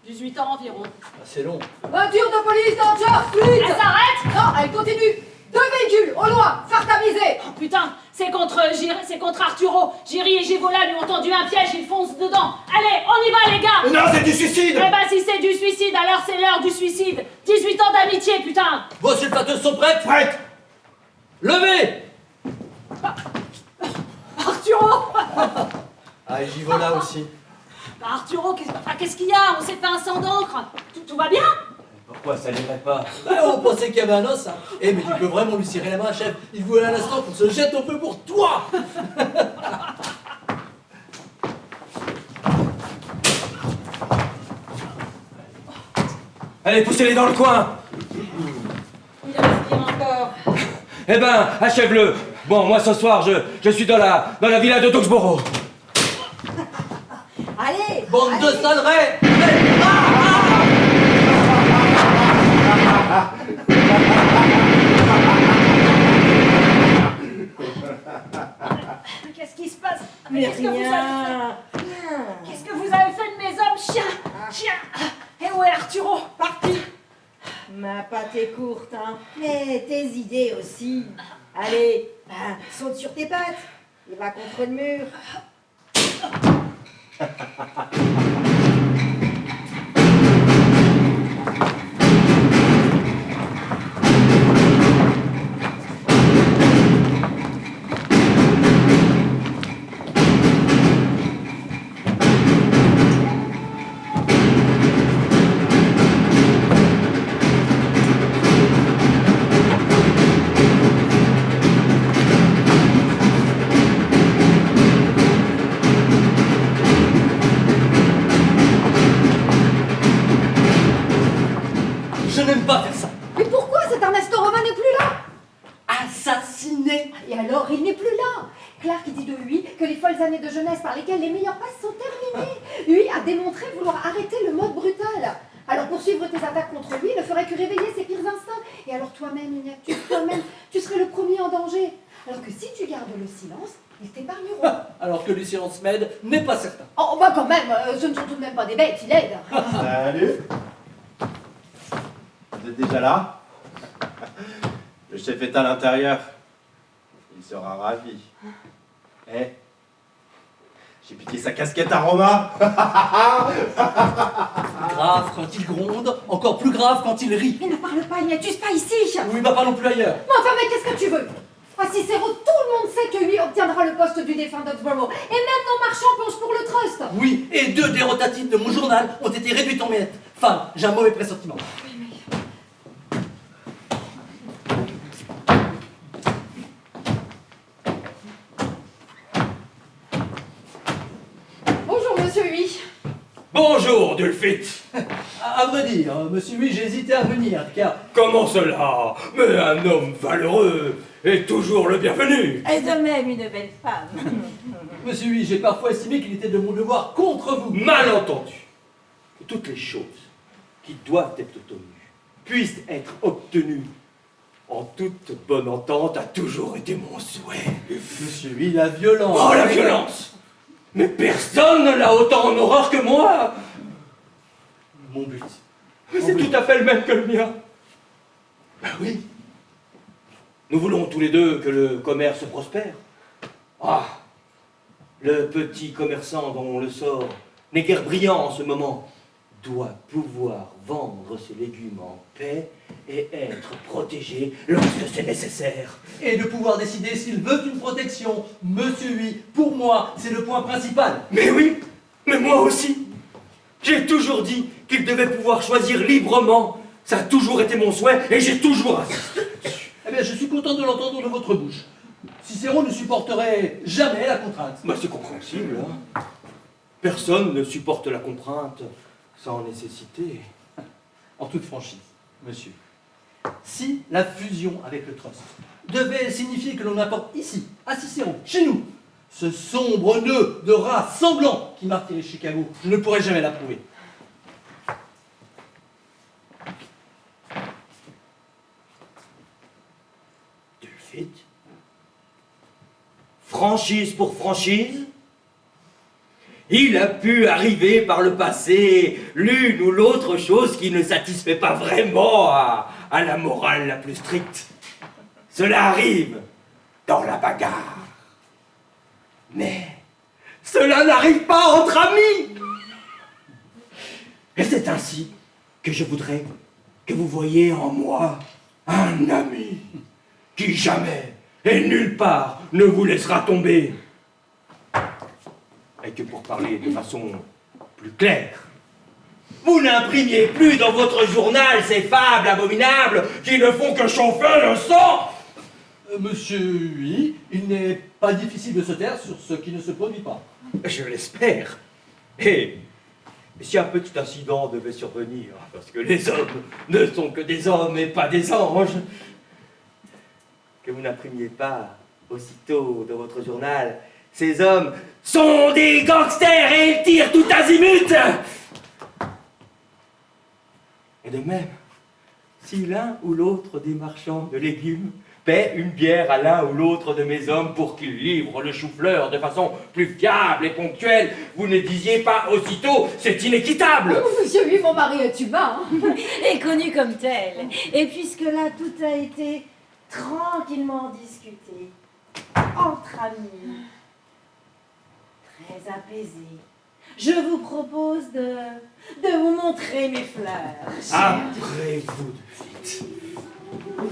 18 ans environ. Ah, c'est long. Voiture de police danger, fuite. Elle s'arrête? Non, elle continue. 2 véhicules, au loin, fraternisés. Oh putain, c'est contre Arturo. Giri et Givola lui ont tendu un piège, ils foncent dedans. Allez, on y va les gars. Non, c'est du suicide. Eh ben si c'est du suicide, alors c'est l'heure du suicide. 18 ans d'amitié, putain. Vos sulfateuses sont prêtes? Prête. Levez! Arturo. Ah, et Givola aussi. Arturo, qu'est-ce qu'il y a? On s'est fait un sang d'encre. Tout va bien? Pourquoi ça n'irait pas? On pensait qu'il y avait un os, hein. Eh, mais tu peux vraiment lui cirer la main, chef. Il voulait à l'instant qu'on se jette au feu pour toi. Allez, poussez-les dans le coin. Il respire encore. Eh ben, achève-le. Bon, moi ce soir, je suis dans la villa de Doxborough. Allez! Bande de salerais! Qu'est-ce qui se passe? Mais Qu'est-ce que vous avez rien! fait? Qu'est-ce que vous avez fait de mes hommes, chiens? Et où est Arturo? Parti! Ma patte est courte, hein. Mais tes idées aussi. Allez, saute sur tes pattes. Il va contre le mur. Je n'aime pas faire ça. Mais pourquoi cet Ernesto Roma n'est plus là? Assassiné. Et alors, il n'est plus là. Clark dit de lui que les folles années de jeunesse par lesquelles les meilleures passes sont terminées. Lui a démontré vouloir arrêter le mode brutal. Alors poursuivre tes attaques contre lui ne ferait que réveiller ses pires instincts. Et alors toi-même, Ignatius, toi-même, tu serais le premier en danger. Alors que si tu gardes le silence, ils t'épargneront. Alors que le silence m'aide n'est pas certain. Oh, bah quand même, ce ne sont tout de même pas des bêtes, il aide. Salut. Vous êtes déjà là? Le chef est à l'intérieur. Il sera ravi. Eh, j'ai piqué sa casquette à Roma. Grave quand il gronde, encore plus grave quand il rit. Mais ne parle pas, Ignatius, pas ici. Oui, bah pas non plus ailleurs. Mais enfin, mais qu'est-ce que tu veux? À Cicéro, tout le monde sait que lui obtiendra le poste du défunt d'Oxborough. Et même nos marchands penchent pour le trust. Oui, et 2 des rotatives de mon journal ont été réduites en miettes. Enfin, j'ai un mauvais pressentiment. Bonjour, monsieur Huy. Bonjour, Dulfit. À vrai dire, monsieur, oui, j'ai hésité à venir, car... Comment cela? Mais un homme valeureux est toujours le bienvenu. Et de même une belle femme. Monsieur, oui, j'ai parfois estimé qu'il était de mon devoir contre vous. Mal entendu. Que toutes les choses qui doivent être obtenues puissent être obtenues en toute bonne entente a toujours été mon souhait. Monsieur, oui, la violence... Oh, la violence! Mais personne ne l'a autant en horreur que moi! Mon but. Mais c'est tout à fait le même que le mien. Ben oui. Nous voulons tous les deux que le commerce prospère. Ah, le petit commerçant dont le sort n'est guère brillant en ce moment doit pouvoir vendre ses légumes en paix et être protégé lorsque c'est nécessaire. Et de pouvoir décider s'il veut une protection. Monsieur, oui, pour moi, c'est le point principal. Mais oui, mais moi aussi. J'ai toujours dit qu'il devait pouvoir choisir librement. Ça a toujours été mon souhait et j'ai toujours insisté. Eh bien, je suis content de l'entendre de votre bouche. Cicéron ne supporterait jamais la contrainte. Bah, c'est compréhensible, hein. Personne ne supporte la contrainte sans nécessité. En toute franchise, monsieur, si la fusion avec le trust devait signifier que l'on apporte ici, à Cicéron, chez nous, ce sombre nœud de rats sanglants qui martyrise Chicago, je ne pourrais jamais l'approuver. Dulfit? Franchise pour franchise? Il a pu arriver par le passé l'une ou l'autre chose qui ne satisfait pas vraiment à la morale la plus stricte. Cela arrive dans la bagarre. Mais cela n'arrive pas entre amis. Et c'est ainsi que je voudrais que vous voyiez en moi un ami qui jamais et nulle part ne vous laissera tomber. Et que pour parler de façon plus claire, vous n'imprimiez plus dans votre journal ces fables abominables qui ne font que chauffer le sang. Monsieur, oui, il n'est pas difficile de se taire sur ce qui ne se produit pas. Je l'espère. Et si un petit incident devait survenir, parce que les hommes ne sont que des hommes et pas des anges, que vous n'imprimiez pas aussitôt dans votre journal, ces hommes sont des gangsters et ils tirent tout azimut. Et de même, si l'un ou l'autre des marchands de légumes paie une bière à l'un ou l'autre de mes hommes pour qu'ils livrent le chou-fleur de façon plus fiable et ponctuelle, vous ne disiez pas aussitôt « c'est inéquitable ». Oh, monsieur, lui, mon mari est humain. Et connu comme tel. Et puisque là, tout a été tranquillement discuter, entre amis, très apaisés. Je vous propose de vous montrer mes fleurs. Après vous de vite.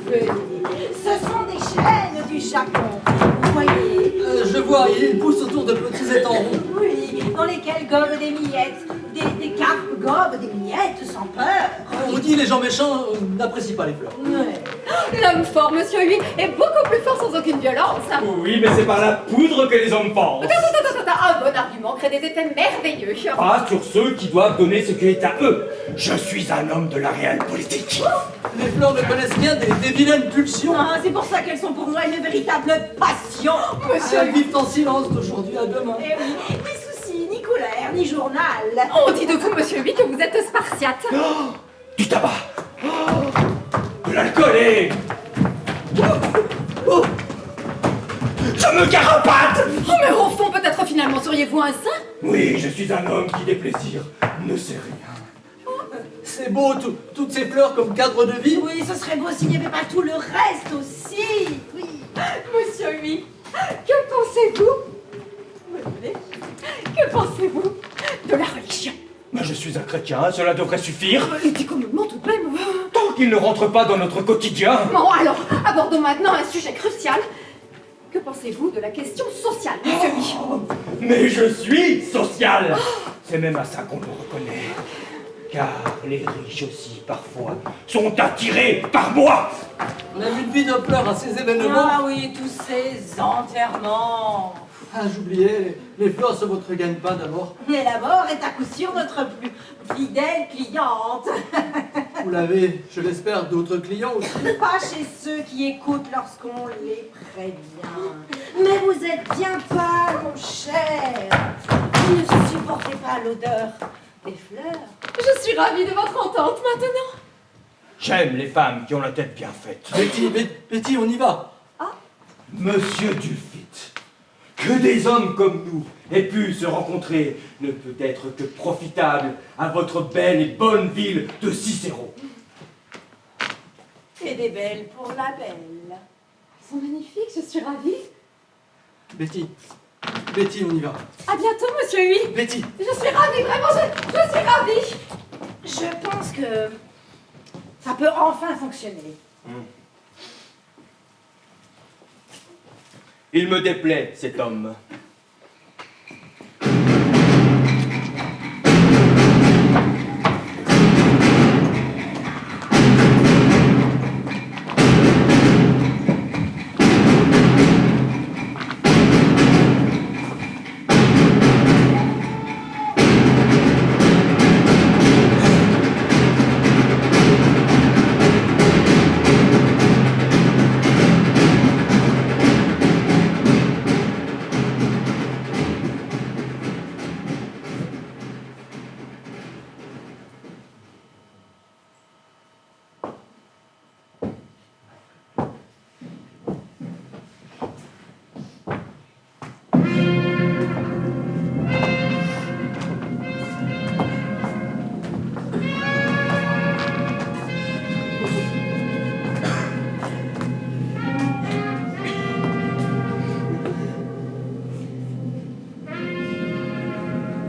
Venez. Ce sont des chênes du Japon. Vous voyez? Je vois, il pousse autour de petits étangs ronds. Oui, dans lesquels gobent des miettes. Des carpes gobent des miettes sans peur. On dit les gens méchants n'apprécient pas les fleurs. Ouais. L'homme fort, monsieur Huy, est beaucoup plus fort sans aucune violence. Oui, mais c'est par la poudre que les hommes pensent. Un bon argument crée des effets merveilleux. Pas sur ceux qui doivent donner ce qui est à eux. Je suis un homme de la réelle politique. Les fleurs ne connaissent rien des vilaines pulsions. Ah, c'est pour ça qu'elles sont pour moi une véritable passion. Elles vivent en silence d'aujourd'hui à demain. Eh oui, ni soucis, ni colère, ni journal. On dit de vous, monsieur Huy, que vous êtes spartiate. Oh, du tabac. De l'alcool et... Je me carapate. Oh, mais au fond, peut-être finalement seriez-vous un saint? Oui, je suis un homme qui des plaisirs ne sait rien. C'est beau, toutes ces fleurs comme cadre de vie. Oui, ce serait beau s'il n'y avait pas tout le reste aussi. Oui. Monsieur Huy, que pensez-vous? Que pensez-vous de la religion? Mais je suis un chrétien, cela devrait suffire. Il dit commandement tout de même. Tant qu'il ne rentre pas dans notre quotidien. Bon, alors, abordons maintenant un sujet crucial. Que pensez-vous de la question sociale, monsieur Huy? Mais je suis social. C'est même à ça qu'on me reconnaît. Car les riches aussi, parfois, sont attirés par moi. On a vu une vie de fleurs à ces événements. Ah oui, tous ces enterrements. Ah, j'oubliais, les fleurs sont votre gagne-pain d'abord. Et la mort est à coup sûr notre plus fidèle cliente. Vous l'avez, je l'espère, d'autres clients aussi. Pas chez ceux qui écoutent lorsqu'on les prévient. Mais vous êtes bien pâle, mon cher. Vous ne supportez pas l'odeur des fleurs. Je suis ravie de votre entente maintenant. J'aime les femmes qui ont la tête bien faite. Betty, on y va. Monsieur Dulfit, que des hommes comme nous aient pu se rencontrer ne peut être que profitable à votre belle et bonne ville de Cicéron. Et des belles pour la belle. Ils sont magnifiques, je suis ravie. Betty, on y va. À bientôt, monsieur Huy. Betty. Je suis ravie, vraiment, je suis ravie. Je pense que ça peut enfin fonctionner. Il me déplaît, cet homme.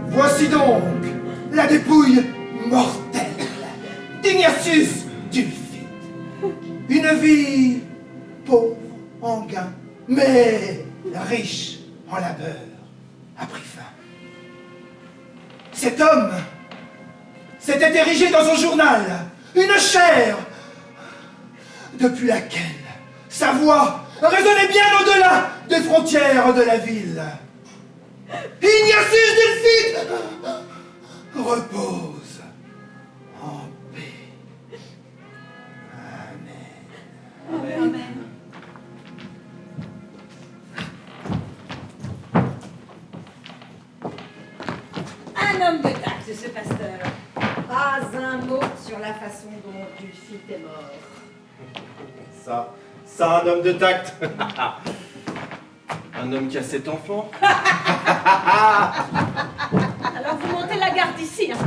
Voici donc la dépouille mortelle d'Ignatius Dulfit. Une vie pauvre en gain, mais riche en labeur, a pris fin. Cet homme s'était érigé dans son journal une chaire depuis laquelle sa voix résonnait bien au-delà des frontières de la ville. Ignatius Dulfit repose en paix. Amen. Amen. Un homme de tact, ce pasteur. Pas un mot sur la façon dont Dulfit est mort. Ça, un homme de tact. Un homme qui a 7 enfants. Alors vous montez la garde ici, hein.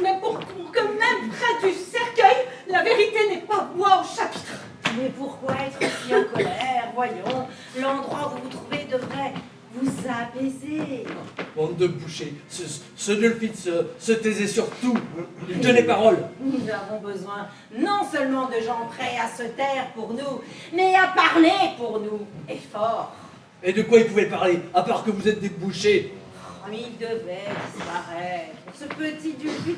Mais pour que même près du cercueil, la vérité n'est pas voix au chapitre. Mais pourquoi être si en colère? Voyons, l'endroit où vous vous trouvez devrait vous apaiser. Bande de bouchers, ce Dulfitz se taisait sur tout. Il tenait parole. Nous avons besoin non seulement de gens prêts à se taire pour nous, mais à parler pour nous, et fort. Et de quoi il pouvait parler, à part que vous êtes des bouchers? Oh, mais il devait disparaître. Ce petit Dulfitz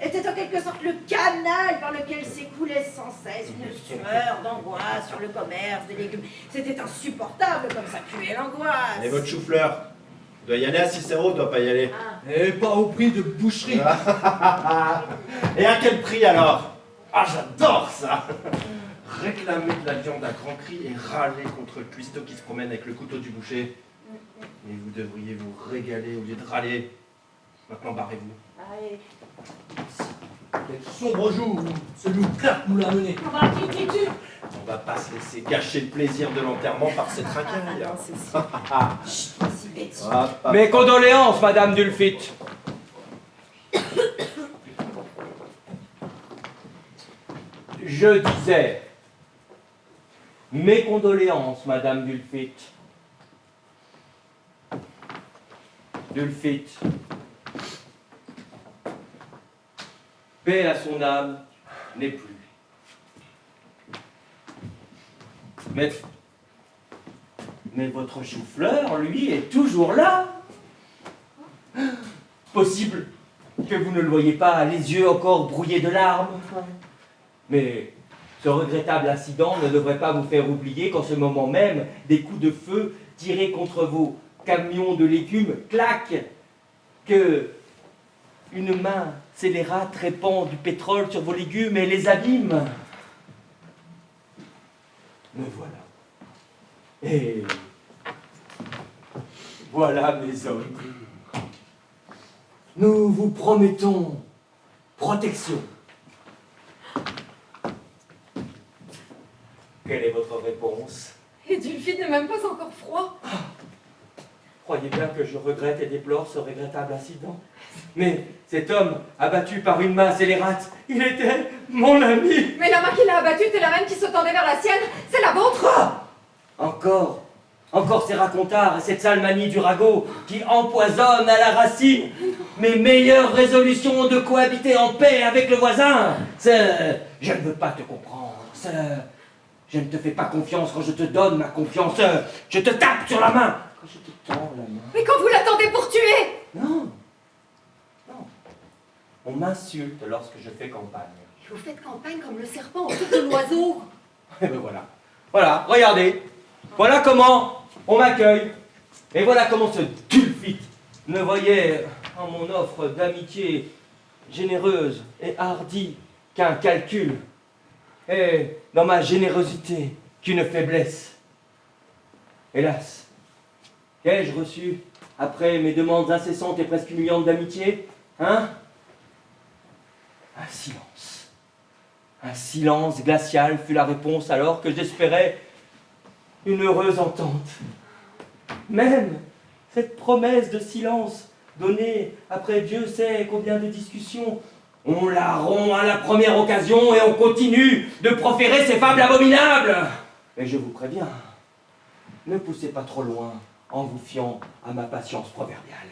était en quelque sorte le canal par lequel s'écoulait sans cesse une sueur d'angoisse sur le commerce des légumes. C'était insupportable comme ça puait l'angoisse. Et votre chou-fleur doit y aller à Cicéro, doit pas y aller. Et pas au prix de boucherie. Et à quel prix alors? Ah, j'adore ça. Réclamer de la viande à grands cris et râler contre le cuistot qui se promène avec le couteau du boucher. Mais vous devriez vous régaler au lieu de râler. Maintenant, barrez-vous. Allez. Quel sombre jour, celui où Clark nous l'a amené. On va qui tu On va pas se laisser gâcher le plaisir de l'enterrement par cette racaille. Non, c'est si bête. Mes condoléances, Madame Dulfitz. Je disais, mes condoléances, Madame Dulfitz. Dulfitz. Paix à son âme n'est plus. Mais votre chou-fleur, lui, est toujours là. Possible que vous ne le voyez pas, les yeux encore brouillés de larmes. Mais ce regrettable incident ne devrait pas vous faire oublier qu'en ce moment même, des coups de feu tirés contre vos camions de légumes claquent, que une main scélérate répand du pétrole sur vos légumes et les abîme. Me voilà. Et voilà mes hommes. Nous vous promettons protection. Quelle est votre réponse? Et Dulfitz n'est même pas encore froid. Croyez bien que je regrette et déplore ce regrettable incident. Mais cet homme, abattu par une main scélérate, il était mon ami. Mais la main qui l'a abattu, c'est la même qui se tendait vers la sienne. C'est la vôtre. Encore ces racontards et cette sale manie du ragot qui empoisonne à la racine mes meilleures résolutions de cohabiter en paix avec le voisin. Je ne veux pas te comprendre. Je ne te fais pas confiance quand je te donne ma confiance. Je te tape sur la main quand je te tends la main. Mais quand vous l'attendez pour tuer. Non. On m'insulte lorsque je fais campagne. Et vous faites campagne comme le serpent autour de l'oiseau. Et ben voilà. Voilà, regardez. Voilà comment on m'accueille. Et voilà comment ce Dulfitz ne voyait en mon offre d'amitié généreuse et hardie qu'un calcul. Et dans ma générosité qu'une faiblesse. Hélas, qu'ai-je reçu après mes demandes incessantes et presque humiliantes d'amitié? Hein? Un silence. Un silence glacial fut la réponse alors que j'espérais une heureuse entente. Même cette promesse de silence donnée après Dieu sait combien de discussions, on la rompt à la première occasion et on continue de proférer ces fables abominables. Mais je vous préviens, ne poussez pas trop loin en vous fiant à ma patience proverbiale.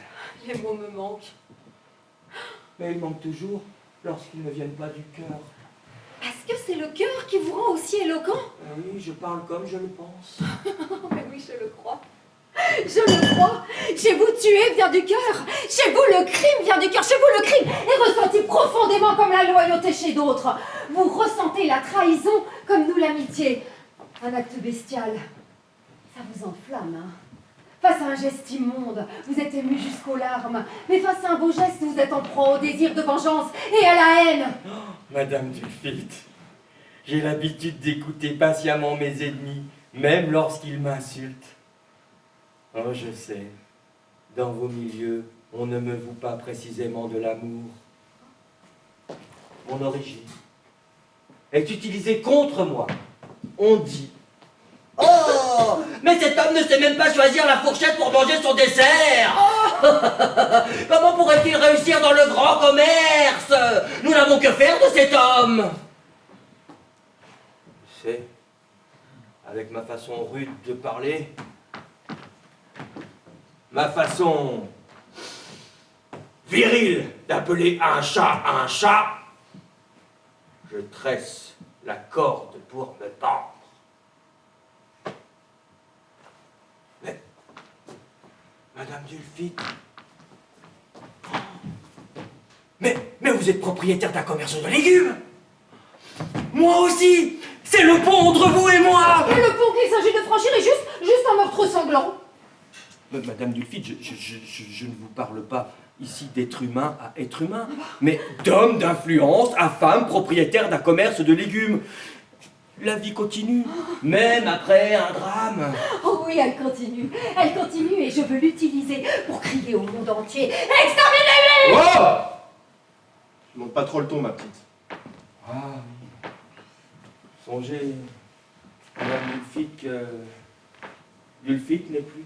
Les mots me manquent. Mais ils manquent toujours lorsqu'ils ne viennent pas du cœur. Est-ce que c'est le cœur qui vous rend aussi éloquent? Oui, je parle comme je le pense. Mais oui, je le crois. Je le crois. Chez vous, tuer vient du cœur. Chez vous, le crime vient du cœur. Chez vous, le crime est ressenti profondément comme la loyauté chez d'autres. Vous ressentez la trahison comme nous l'amitié. Un acte bestial. Ça vous enflamme, hein? Face à un geste immonde, vous êtes ému jusqu'aux larmes. Mais face à un beau geste, vous êtes en proie au désir de vengeance et à la haine. Oh, Madame Dulfitz, j'ai l'habitude d'écouter patiemment mes ennemis, même lorsqu'ils m'insultent. Oh, je sais, dans vos milieux, on ne me voue pas précisément de l'amour. Mon origine est utilisée contre moi. On dit: oh, mais cet homme ne sait même pas choisir la fourchette pour manger son dessert. Oh, comment pourrait-il réussir dans le grand commerce? Nous n'avons que faire de cet homme. Je sais, avec ma façon rude de parler, ma façon virile d'appeler un chat, je tresse la corde pour me pendre. Mais, Madame Dulfit, mais vous êtes propriétaire d'un commerce de légumes. Moi aussi. C'est le pont entre vous et moi. Et le pont qu'il s'agit de franchir est juste un meurtre sanglant. Madame Dulfit, je ne vous parle pas ici d'être humain à être humain, mais d'homme d'influence à femme propriétaire d'un commerce de légumes. La vie continue, même après un drame. Oh oui, elle continue et je veux l'utiliser pour crier au monde entier. Exterminez-les! Oh! Je monte pas trop le ton, ma petite. Ah, songez, Madame Dulfit, que Dulfit n'est plus.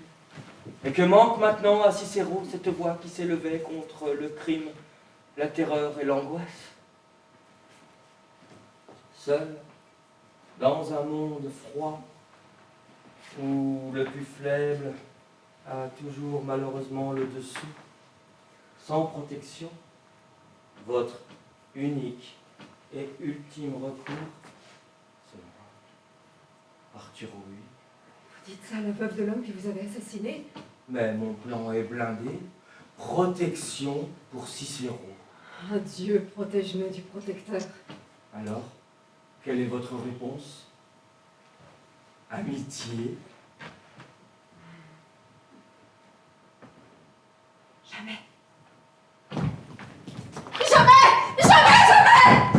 Et que manque maintenant à Cicéro cette voix qui s'élevait contre le crime, la terreur et l'angoisse. Seul, dans un monde froid, où le plus faible a toujours malheureusement le dessous, sans protection, votre unique et ultime recours, c'est moi, Arturo VIII. Vous dites ça à la veuve de l'homme que vous avez assassiné? Mais mon plan est blindé. Protection pour Cicéro. Oh Dieu, protège-nous du protecteur. Alors, quelle est votre réponse? Amitié? Jamais. Jamais! Jamais! Jamais!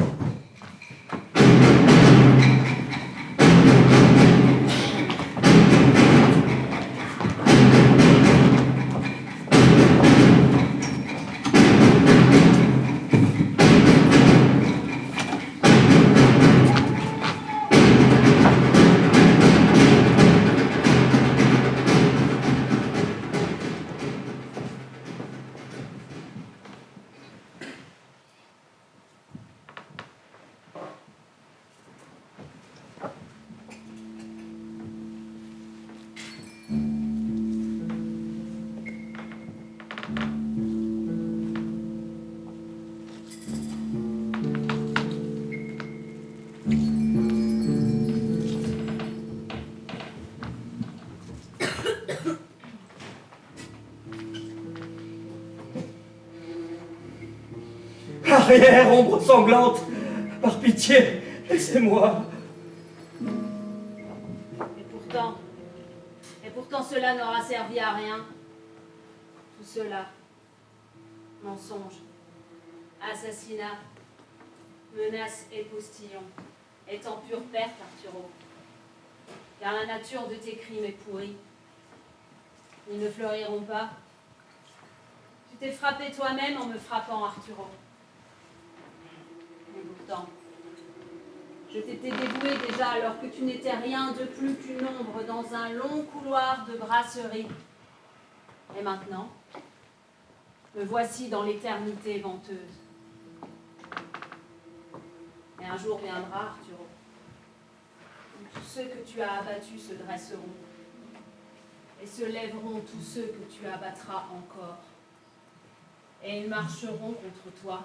Arrière, ombre sanglante, par pitié, laissez-moi. Et pourtant cela n'aura servi à rien. Tout cela, mensonge, assassinat, menace et postillon, est en pure perte, Arturo. Car la nature de tes crimes est pourrie. Ils ne fleuriront pas. Tu t'es frappé toi-même en me frappant, Arturo. Et pourtant, je t'étais dévoué déjà alors que tu n'étais rien de plus qu'une ombre dans un long couloir de brasserie. Et maintenant, me voici dans l'éternité venteuse. Et un jour viendra, Arturo, où tous ceux que tu as abattus se dresseront, et se lèveront tous ceux que tu abattras encore. Et ils marcheront contre toi,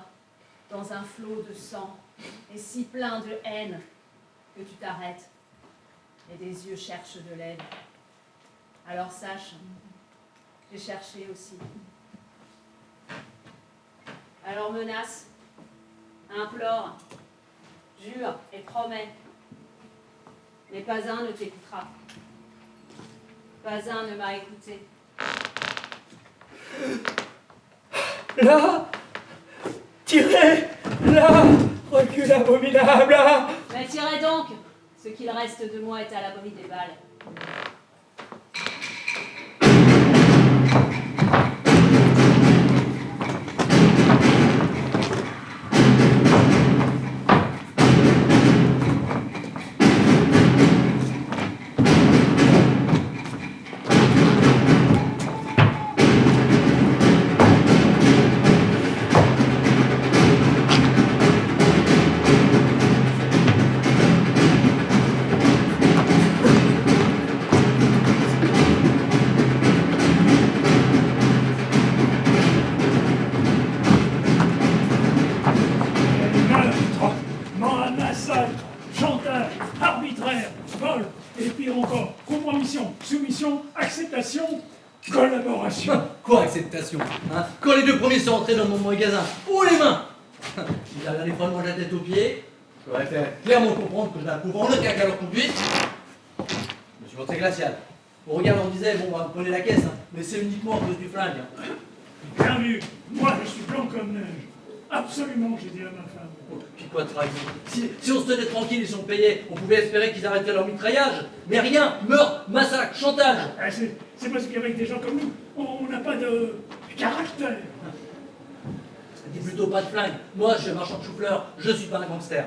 dans un flot de sang, et si plein de haine que tu t'arrêtes, et des yeux cherchent de l'aide. Alors sache, j'ai cherché aussi. Alors menace, implore, jure et promets, mais pas un ne t'écoutera. Pas un ne m'a écouté. Là, tirez, là, recule abominable, là. Mais tirez donc, ce qu'il reste de moi est à l'abri des balles. collaboration. Quoi, acceptation hein? Quand les deux premiers sont entrés dans mon magasin, haut les mains. Ils avaient vraiment la tête aux pieds. Je pourrais faire clairement comprendre que je n'approuvais le caca à leur conduite. Je me suis montré glacial. Au regard, on disait, bon, bah, vous prenez la caisse, hein, mais c'est uniquement à cause du flingue. Hein. Bien vu, moi je suis blanc comme neige. Absolument, j'ai dit à ma femme. Puis quoi de trahison si on se tenait tranquille et si on payait, on pouvait espérer qu'ils arrêtaient leur mitraillage. Mais rien, meurtre, massacre, chantage. Ah, c'est parce qu'avec des gens comme nous, on n'a pas de caractère. Dis plutôt pas de flingue. Moi, je suis un marchand de chou-fleurs, je suis pas un gangster.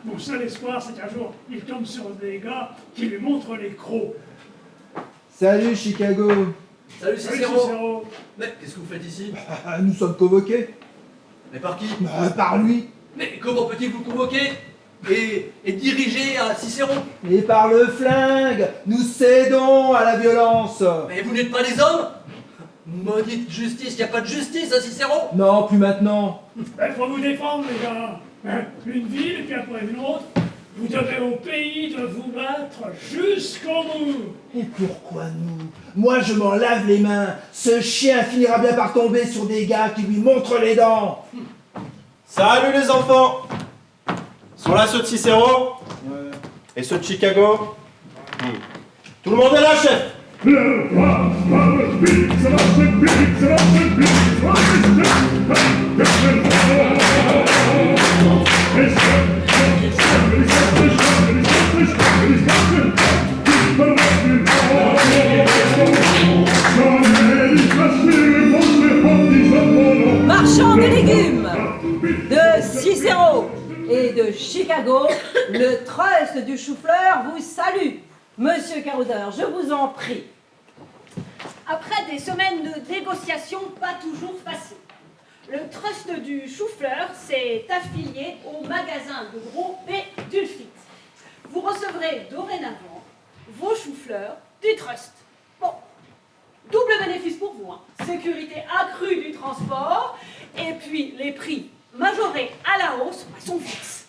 Mon seul espoir, c'est qu'un jour, il tombe sur des gars qui lui montrent les crocs. Salut Chicago. Salut Salut, Cicéro. Cicéro. Mais qu'est-ce que vous faites ici? Nous sommes convoqués. Mais par qui? Par lui. Mais comment peut-il vous convoquer et diriger à Cicéron? Et par le flingue. Nous cédons à la violence. Mais vous n'êtes pas des hommes? Maudite justice, y a pas de justice à Cicéron? Non, plus maintenant. Il faut vous défendre, les gars. Hein, une ville et puis après une autre. Vous devez au pays de vous battre jusqu'au bout. Et pourquoi nous? Moi, je m'en lave les mains. Ce chien finira bien par tomber sur des gars qui lui montrent les dents. Salut les enfants! Sont là ceux de Cicéro? Et ceux de Chicago? Tout le monde est là, chef! Marchand de légumes de Cicéro et de Chicago, le trust du chou-fleur vous salue. Monsieur Caroudeur, je vous en prie. Après des semaines de négociations pas toujours faciles, le trust du chou-fleur s'est affilié au magasin de gros et Dulfit. Vous recevrez dorénavant vos choux-fleurs du trust. Bon, double bénéfice pour vous, hein. Sécurité accrue du transport et puis les prix majorés à la hausse sont fixes.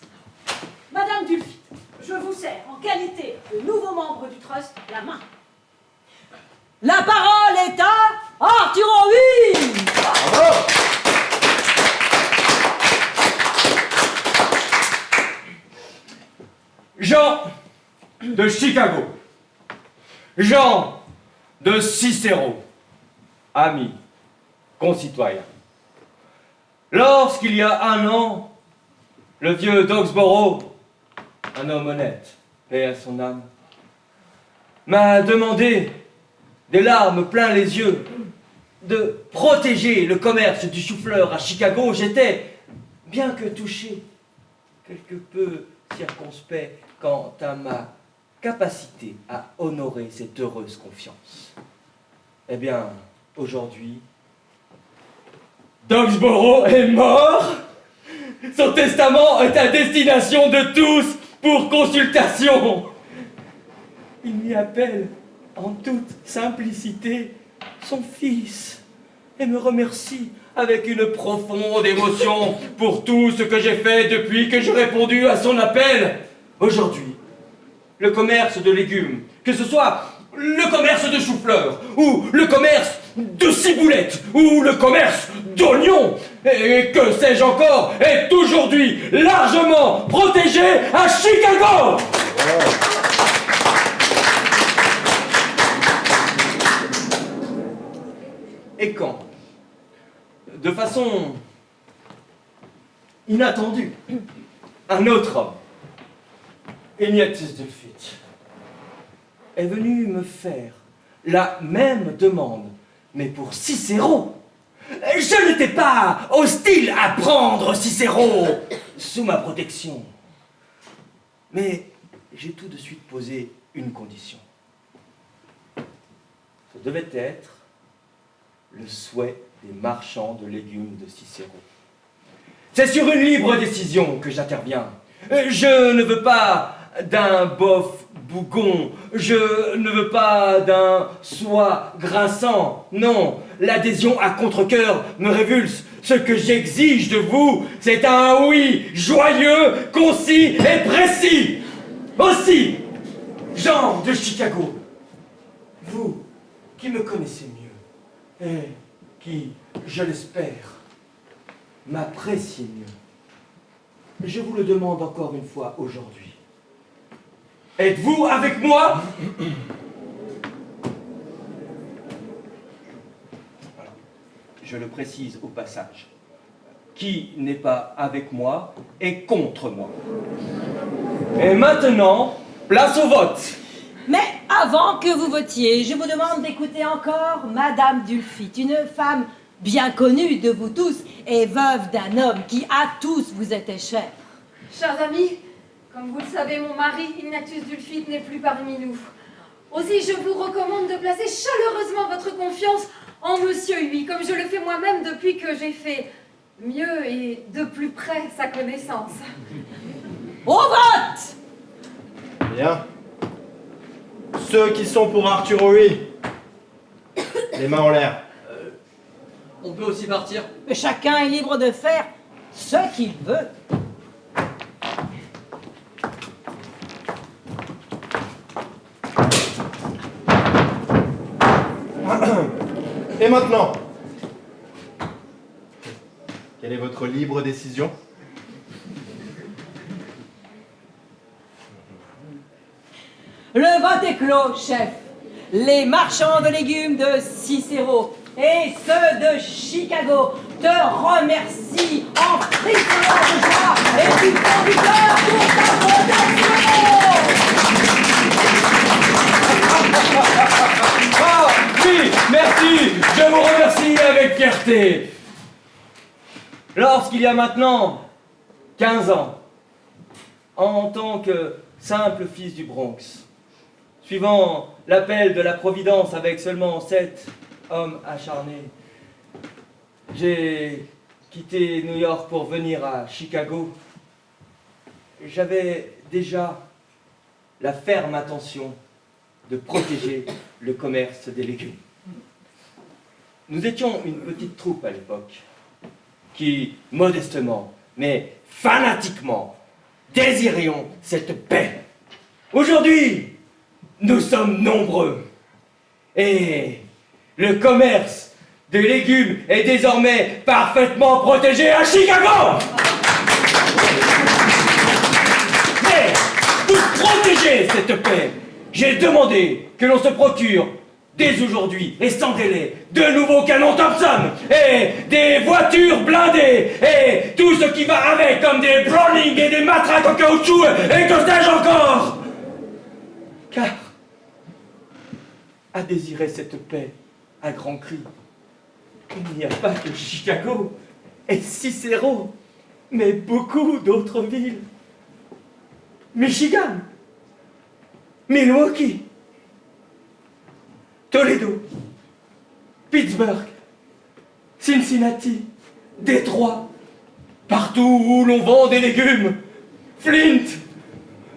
Madame Dulfit, je vous sers en qualité de nouveau membre du trust la main. La parole est à Arturo Huy. Bravo! Jean de Chicago, Jean de Cicéro, amis, concitoyens. Lorsqu'il y a 1 an, le vieux Dogsborough, un homme honnête, paix à son âme, m'a demandé, des larmes plein les yeux, de protéger le commerce du chou-fleur à Chicago. J'étais, bien que touché, quelque peu circonspect quant à ma capacité à honorer cette heureuse confiance. Eh bien, aujourd'hui, Dogsborough est mort. Son testament est à destination de tous pour consultation. Il m'y appelle en toute simplicité son fils et me remercie avec une profonde émotion pour tout ce que j'ai fait depuis que j'ai répondu à son appel. Aujourd'hui, le commerce de légumes, que ce soit le commerce de chou-fleur, ou le commerce de ciboulette, ou le commerce d'oignons, et que sais-je encore, est aujourd'hui largement protégé à Chicago. Et quand, de façon inattendue, un autre homme, Ignatius Dulfit, est venu me faire la même demande, mais pour Cicéro. Je n'étais pas hostile à prendre Cicéro sous ma protection. Mais j'ai tout de suite posé une condition. Ce devait être le souhait des marchands de légumes de Cicéro. C'est sur une libre décision que j'interviens. Je ne veux pas d'un bof bougon, je ne veux pas d'un soie grinçant, non, l'adhésion à contre-cœur me révulse. Ce que j'exige de vous, c'est un oui joyeux, concis et précis. Aussi, Jean de Chicago, vous qui me connaissez mieux et qui, je l'espère, m'appréciez mieux. Je vous le demande encore une fois aujourd'hui. Êtes-vous avec moi? Je le précise au passage. Qui n'est pas avec moi est contre moi. Et maintenant, place au vote. Mais avant que vous votiez, je vous demande d'écouter encore Madame Dulfit, une femme bien connue de vous tous et veuve d'un homme qui à tous vous était cher. Chers amis, comme vous le savez, mon mari, Ignatius Dulfit, n'est plus parmi nous. Aussi, je vous recommande de placer chaleureusement votre confiance en Monsieur Huy, comme je le fais moi-même depuis que j'ai fait mieux et de plus près sa connaissance. Au vote! Bien. Ceux qui sont pour Arthur Huy, les mains en l'air. On peut aussi partir. Mais chacun est libre de faire ce qu'il veut. Et maintenant, quelle est votre libre décision? Le vote est clos, chef. Les marchands de légumes de Cicéro et ceux de Chicago te remercient en frissonnant de joie et du fond du cœur pour ta protection. Ah, oui, merci, je vous remercie avec fierté. Lorsqu'il y a maintenant 15 ans, en tant que simple fils du Bronx, suivant l'appel de la Providence avec seulement 7 hommes acharnés, j'ai quitté New York pour venir à Chicago. J'avais déjà la ferme intention de protéger le commerce des légumes. Nous étions une petite troupe à l'époque qui, modestement, mais fanatiquement, désirions cette paix. Aujourd'hui, nous sommes nombreux et le commerce des légumes est désormais parfaitement protégé à Chicago. Mais pour protéger cette paix, j'ai demandé que l'on se procure dès aujourd'hui et sans délai de nouveaux canons Thompson et des voitures blindées et tout ce qui va avec comme des Browning et des matraques en caoutchouc et que sais-je encore. Car à désirer cette paix à grands cris, il n'y a pas que Chicago et Cicéro, mais beaucoup d'autres villes. Michigan, Milwaukee, Toledo, Pittsburgh, Cincinnati, Détroit, partout où l'on vend des légumes, Flint,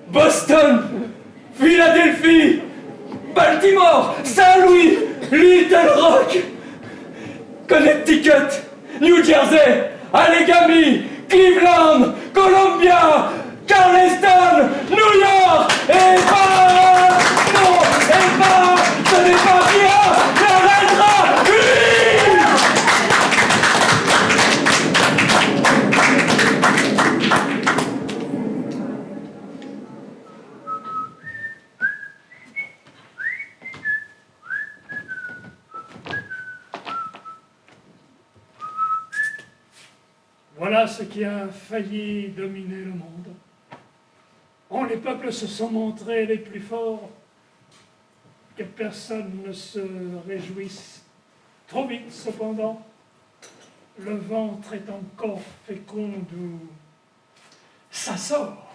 Boston, Philadelphie, Baltimore, Saint-Louis, Little Rock, Connecticut, New Jersey, Allegheny, Cleveland, Columbia, Charleston, New York, et pas, non, et pas, ce n'est pas bien, n'arrêtera, oui! Voilà ce qui a failli dominer le monde. Quand les peuples se sont montrés les plus forts, que personne ne se réjouisse. Trop vite, cependant, le ventre est encore fécond d'où ça sort.